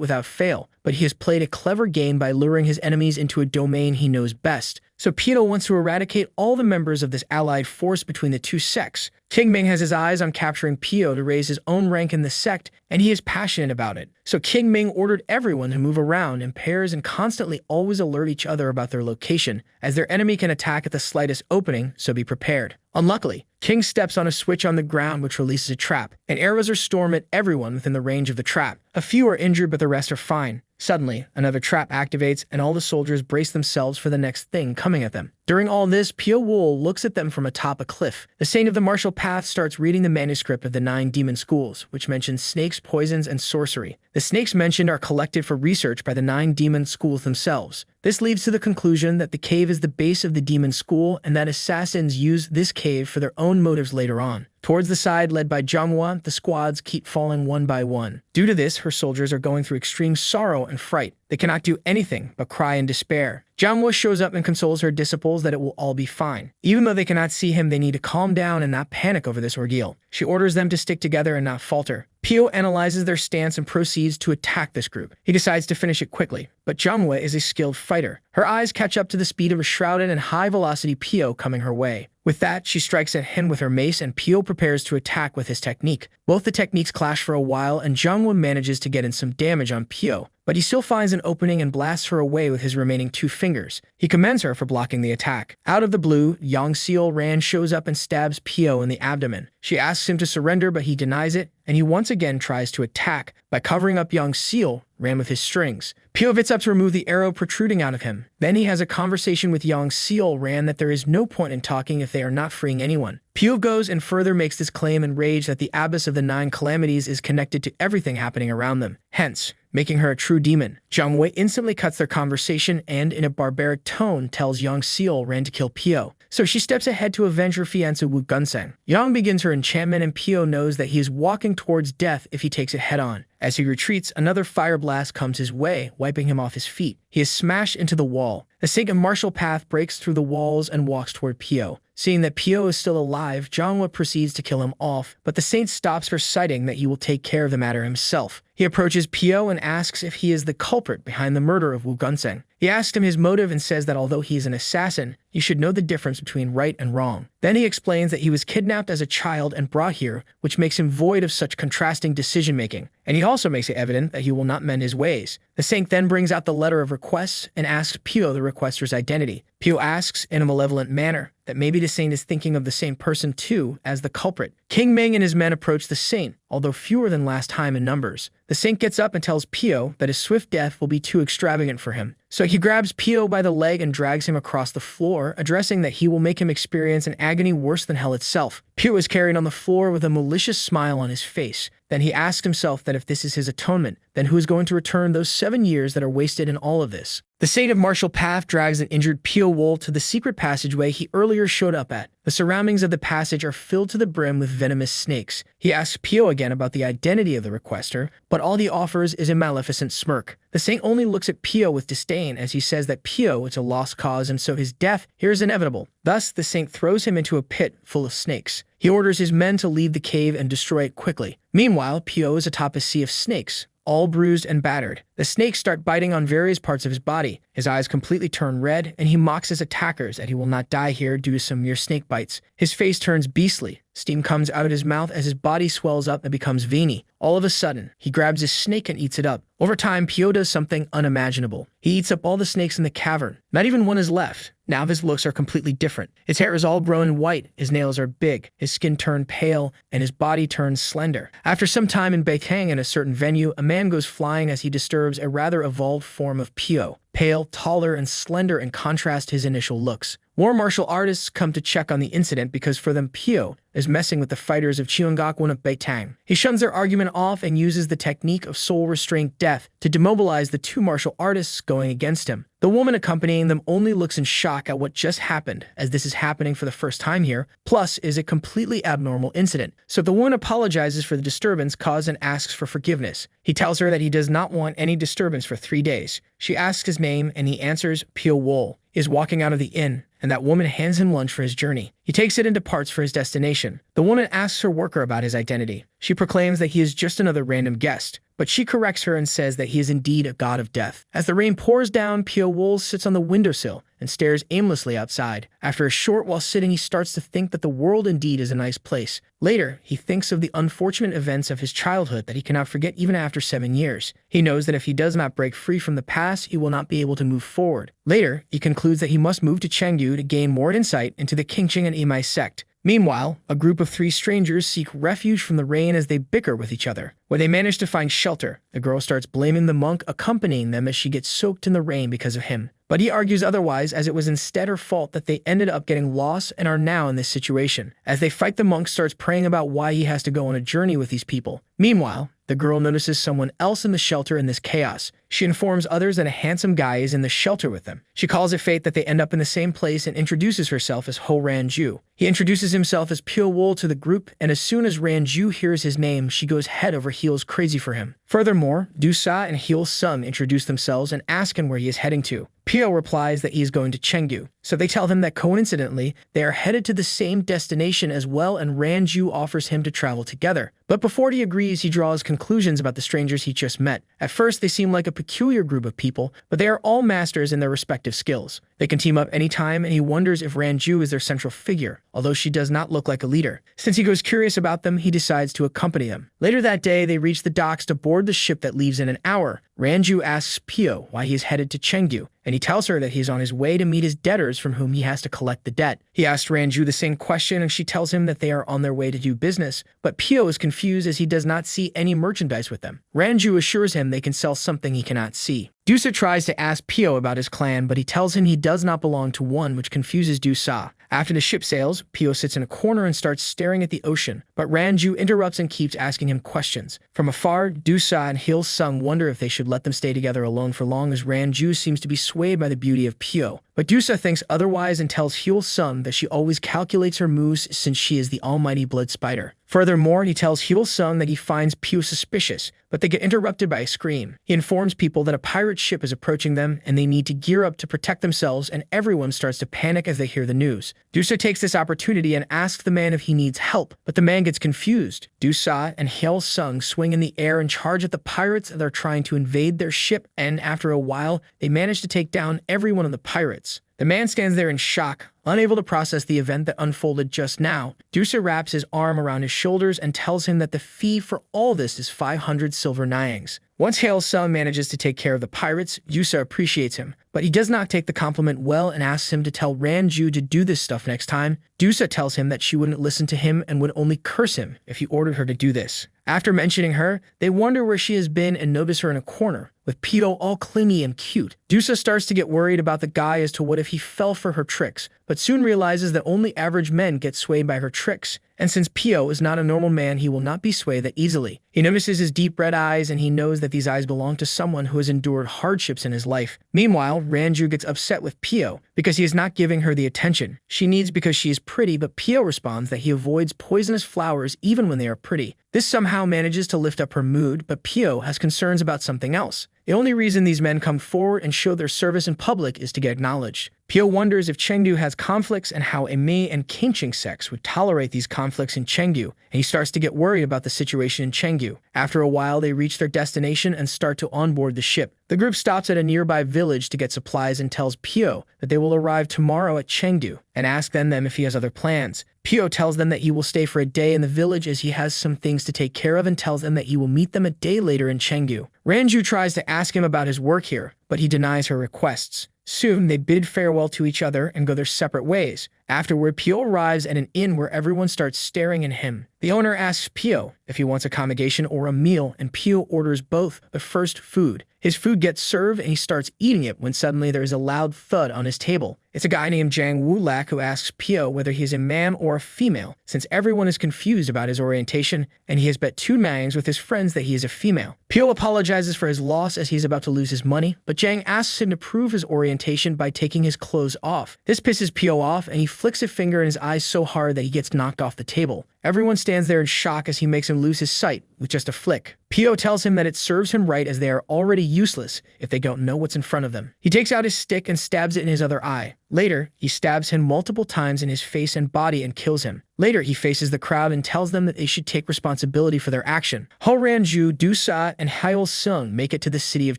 without fail. But he has played a clever game by luring his enemies into a domain he knows best. So Pito wants to eradicate all the members of this allied force between the two sects. King Ming has his eyes on capturing Pio to raise his own rank in the sect, and he is passionate about it. So King Ming ordered everyone to move around in pairs and constantly always alert each other about their location, as their enemy can attack at the slightest opening, so be prepared. Unluckily, King steps on a switch on the ground which releases a trap, and arrows are stormed at everyone within the range of the trap. A few are injured, but the rest are fine. Suddenly, another trap activates, and all the soldiers brace themselves for the next thing coming at them. During all this, Pio Wool looks at them from atop a cliff. The Saint of the Martial Path starts reading the manuscript of the 9 demon schools, which mentions snakes, poisons, and sorcery. The snakes mentioned are collected for research by the 9 demon schools themselves. This leads to the conclusion that the cave is the base of the demon school and that assassins use this cave for their own motives later on. Towards the side led by Jianghua, the squads keep falling one by one. Due to this, her soldiers are going through extreme sorrow and fright. They cannot do anything but cry in despair. Jianghua shows up and consoles her disciples that it will all be fine. Even though they cannot see him, they need to calm down and not panic over this ordeal. She orders them to stick together and not falter. Pio analyzes their stance and proceeds to attack this group. He decides to finish it quickly, but Jianghua is a skilled fighter. Her eyes catch up to the speed of a shrouded and high-velocity Pio coming her way. With that, she strikes at him with her mace, and Pio prepares to attack with his technique. Both the techniques clash for a while, and Jianghua manages to get in some damage on Pio, but he still finds an opening and blasts her away with his remaining 2 fingers. He commends her for blocking the attack. Out of the blue, Yang Seol-ran shows up and stabs Pio in the abdomen. She asks him to surrender, but he denies it, and he once again tries to attack by covering up Yang Seol-ran with his strings. Pio gets up to remove the arrow protruding out of him. Then he has a conversation with Yang Seol-ran that there is no point in talking if they are not freeing anyone. Pio goes and further makes this claim in rage that the abyss of the 9 calamities is connected to everything happening around them, hence making her a true demon. Jianghua instantly cuts their conversation and, in a barbaric tone, tells Yang Seol-ran to kill Pio. So she steps ahead to avenge her fiancé Wu Gunseng. Yang begins her enchantment, and Pio knows that he is walking towards death if he takes it head-on. As he retreats, another fire blast comes his way, wiping him off his feet. He is smashed into the wall. The Saint of Martial Path breaks through the walls and walks toward Pio. Seeing that Pio is still alive, Jianghua proceeds to kill him off, but the Saint stops her, citing that he will take care of the matter himself. He approaches Pio and asks if he is the culprit behind the murder of Wu Gunseng. He asks him his motive and says that although he is an assassin, you should know the difference between right and wrong. Then he explains that he was kidnapped as a child and brought here, which makes him void of such contrasting decision-making. And he also makes it evident that he will not mend his ways. The Saint then brings out the letter of requests and asks Pio the requester's identity. Pio asks in a malevolent manner that maybe the saint is thinking of the same person too as the culprit. King Ming and his men approach the saint, although fewer than last time in numbers. The saint gets up and tells Pio that his swift death will be too extravagant for him. So he grabs Pio by the leg and drags him across the floor, addressing that he will make him experience an agony worse than hell itself. Pio is carried on the floor with a malicious smile on his face. Then he asks himself that if this is his atonement, then who is going to return those 7 years that are wasted in all of this? The Saint of Martial Path drags an injured Pio Wool to the secret passageway he earlier showed up at. The surroundings of the passage are filled to the brim with venomous snakes. He asks Pio again about the identity of the requester, but all he offers is a maleficent smirk. The saint only looks at Pio with disdain as he says that Pio is a lost cause and so his death here is inevitable. Thus, the saint throws him into a pit full of snakes. He orders his men to leave the cave and destroy it quickly. Meanwhile, Pio is atop a sea of snakes, all bruised and battered. The snakes start biting on various parts of his body. His eyes completely turn red, and he mocks his attackers that he will not die here due to some mere snake bites. His face turns beastly. Steam comes out of his mouth as his body swells up and becomes veiny. All of a sudden, he grabs his snake and eats it up. Over time, Pio does something unimaginable. He eats up all the snakes in the cavern. Not even one is left. Now his looks are completely different. His hair is all grown white, his nails are big, his skin turned pale, and his body turns slender. After some time in Beijing in a certain venue, a man goes flying as he disturbs a rather evolved form of Pio. Pale, taller, and slender in contrast to his initial looks. More martial artists come to check on the incident because for them Pio is messing with the fighters of Cheongakwan of Beitang. He shuns their argument off and uses the technique of soul-restraint death to demobilize the two martial artists going against him. The woman accompanying them only looks in shock at what just happened, as this is happening for the first time here, plus is a completely abnormal incident. So the woman apologizes for the disturbance caused and asks for forgiveness. He tells her that he does not want any disturbance for 3 days. She asks his name and he answers Pio Wool. Is walking out of the inn, and that woman hands him lunch for his journey. He takes it and departs for his destination. The woman asks her worker about his identity. She proclaims that he is just another random guest, but she corrects her and says that he is indeed a god of death. As the rain pours down, Pio Wool sits on the windowsill and stares aimlessly outside. After a short while sitting, he starts to think that the world indeed is a nice place. Later, he thinks of the unfortunate events of his childhood that he cannot forget even after 7 years. He knows that if he does not break free from the past, he will not be able to move forward. Later, he concludes that he must move to Chengdu to gain more insight into the Qingqing and Imai sect. Meanwhile, a group of 3 strangers seek refuge from the rain as they bicker with each other. When they manage to find shelter, the girl starts blaming the monk accompanying them as she gets soaked in the rain because of him. But he argues otherwise, as it was instead her fault that they ended up getting lost and are now in this situation. As they fight, the monk starts praying about why he has to go on a journey with these people. Meanwhile, the girl notices someone else in the shelter in this chaos. She informs others that a handsome guy is in the shelter with them. She calls it fate that they end up in the same place and introduces herself as Ho Ranju. He introduces himself as Pio Wool to the group, and as soon as Ranju hears his name, she goes head over heels crazy for him. Furthermore, Dusa and Heel's son introduce themselves and ask him where he is heading to. Pio replies that he is going to Chengdu, so they tell him that coincidentally, they are headed to the same destination as well, and Ranju offers him to travel together. But before he agrees, he draws conclusions about the strangers he just met. At first, they seem like a peculiar group of people, but they are all masters in their respective skills. They can team up anytime, and he wonders if Ranju is their central figure, although she does not look like a leader. Since he goes curious about them, he decides to accompany them. Later that day, they reach the docks to board the ship that leaves in an hour. Ranju asks Pio why he is headed to Chengdu, and he tells her that he is on his way to meet his debtors from whom he has to collect the debt. He asks Ranju the same question, and she tells him that they are on their way to do business, but Pio is confused as he does not see any merchandise with them. Ranju assures him they can sell something he cannot see. Dusa tries to ask Pio about his clan, but he tells him he does not belong to one, which confuses Dusa. After the ship sails, Pio sits in a corner and starts staring at the ocean, but Ranju interrupts and keeps asking him questions. From afar, Dusa and Heel's son wonder if they should let them stay together alone for long, as Ranju seems to be swayed by the beauty of Pio. But Dusa thinks otherwise and tells Heel's son that she always calculates her moves since she is the almighty blood spider. Furthermore, he tells Heel's son that he finds Pio suspicious, but they get interrupted by a scream. He informs people that a pirate ship is approaching them and they need to gear up to protect themselves, and everyone starts to panic as they hear the news. Dusa takes this opportunity and asks the man if he needs help, but the man gets confused. Dusa and Heel's son swing in the air and charge at the pirates that are trying to invade their ship, and after a while, they manage to take down every one of the pirates. The man stands there in shock, unable to process the event that unfolded just now. Dusa wraps his arm around his shoulders and tells him that the fee for all this is 500 silver nyangs. Once Hail-sung manages to take care of the pirates, Dusa appreciates him, but he does not take the compliment well and asks him to tell Ranju to do this stuff next time. Dusa tells him that she wouldn't listen to him and would only curse him if he ordered her to do this. After mentioning her, they wonder where she has been and notice her in a corner, with Pito all clingy and cute. Dusa starts to get worried about the guy as to what if he fell for her tricks, but soon realizes that only average men get swayed by her tricks, and since Pio is not a normal man, he will not be swayed that easily. He notices his deep red eyes, and he knows that these eyes belong to someone who has endured hardships in his life. Meanwhile, Ranju gets upset with Pio because he is not giving her the attention she needs because she is pretty, but Pio responds that he avoids poisonous flowers even when they are pretty. This somehow manages to lift up her mood, but Pio has concerns about something else. The only reason these men come forward and show their service in public is to get acknowledged. Pio wonders if Chengdu has conflicts and how Ame and Kingching sects would tolerate these conflicts in Chengdu, and he starts to get worried about the situation in Chengdu. After a while, they reach their destination and start to onboard the ship. The group stops at a nearby village to get supplies and tells Pio that they will arrive tomorrow at Chengdu and ask them if he has other plans. Pio tells them that he will stay for a day in the village as he has some things to take care of and tells them that he will meet them a day later in Chengdu. Ranju tries to ask him about his work here, but he denies her requests. Soon, they bid farewell to each other and go their separate ways. Afterward, Pio arrives at an inn where everyone starts staring at him. The owner asks Pio if he wants accommodation or a meal, and Pio orders both, but first food. His food gets served and he starts eating it when suddenly there is a loud thud on his table. It's a guy named Jang Wulak who asks Pio whether he is a man or a female, since everyone is confused about his orientation, and he has bet 2 mangs with his friends that he is a female. Pio apologizes for his loss as he is about to lose his money, but Jang asks him to prove his orientation by taking his clothes off. This pisses Pio off, and he flicks a finger in his eyes so hard that he gets knocked off the table. Everyone stands there in shock as he makes him lose his sight with just a flick. Pio tells him that it serves him right as they are already useless if they don't know what's in front of them. He takes out his stick and stabs it in his other eye. Later, he stabs him multiple times in his face and body and kills him. Later, he faces the crowd and tells them that they should take responsibility for their action. Ho Ranju, Du Sa, and Hail Sung make it to the city of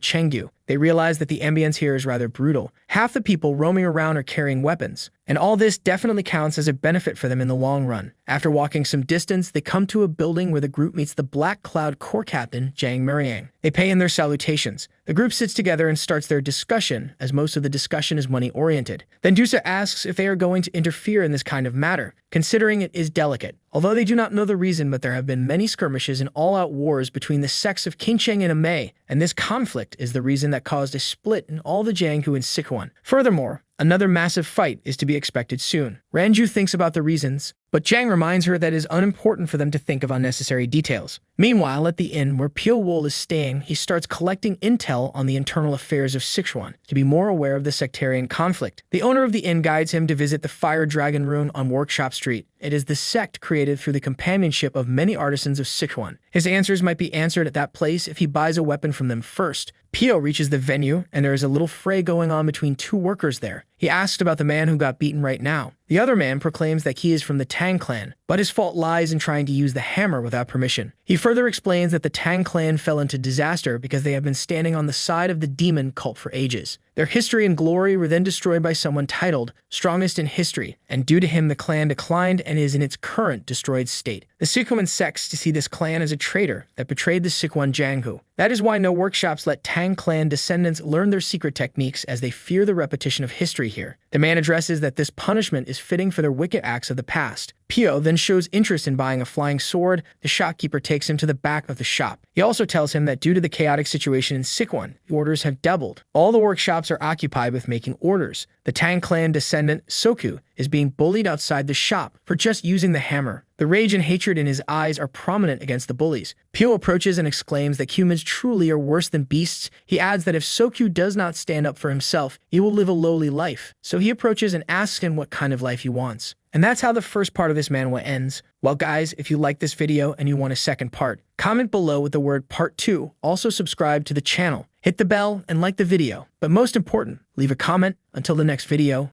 Chengdu. They realize that the ambience here is rather brutal. Half the people roaming around are carrying weapons, and all this definitely counts as a benefit for them in the long run. After walking some distance, they come to a building where the group meets the Black Cloud Corps Captain, Jang Meriang. They pay him their salutations. The group sits together and starts their discussion, as most of the discussion is money-oriented. Then Dusa asks if they are going to interfere in this kind of matter, considering it is delicate. Although they do not know the reason, but there have been many skirmishes and all-out wars between the sects of Kingcheng and Ame, and this conflict is the reason that caused a split in all the Jianghu and Sichuan. Furthermore, another massive fight is to be expected soon. Ranju thinks about the reasons, but Jang reminds her that it is unimportant for them to think of unnecessary details. Meanwhile, at the inn where Pio Wol is staying, he starts collecting intel on the internal affairs of Sichuan to be more aware of the sectarian conflict. The owner of the inn guides him to visit the Fire Dragon Rune on Workshop Street. It is the sect created through the companionship of many artisans of Sichuan. His answers might be answered at that place if he buys a weapon from them first. Pio reaches the venue, and there is a little fray going on between 2 workers there. He asks about the man who got beaten right now. The other man proclaims that he is from the Tang clan, but his fault lies in trying to use the hammer without permission. He further explains that the Tang clan fell into disaster because they have been standing on the side of the demon cult for ages. Their history and glory were then destroyed by someone titled Strongest in History, and due to him the clan declined and is in its current destroyed state. The Sichuan sects to see this clan as a traitor that betrayed the Sichuan Jianghu. That is why no workshops let Tang clan descendants learn their secret techniques, as they fear the repetition of history here. The man addresses that this punishment is fitting for their wicked acts of the past. Pio then shows interest in buying a flying sword. The shopkeeper takes him to the back of the shop. He also tells him that due to the chaotic situation in Sichuan, the orders have doubled. All the workshops are occupied with making orders. The Tang clan descendant, Soku, is being bullied outside the shop for just using the hammer. The rage and hatred in his eyes are prominent against the bullies. Pio approaches and exclaims that humans truly are worse than beasts. He adds that if Sokyu does not stand up for himself, he will live a lowly life. So he approaches and asks him what kind of life he wants. And that's how the first part of this manhwa ends. Well guys, if you like this video and you want a second part, comment below with the word part 2. Also subscribe to the channel, hit the bell, and like the video. But most important, leave a comment. Until the next video,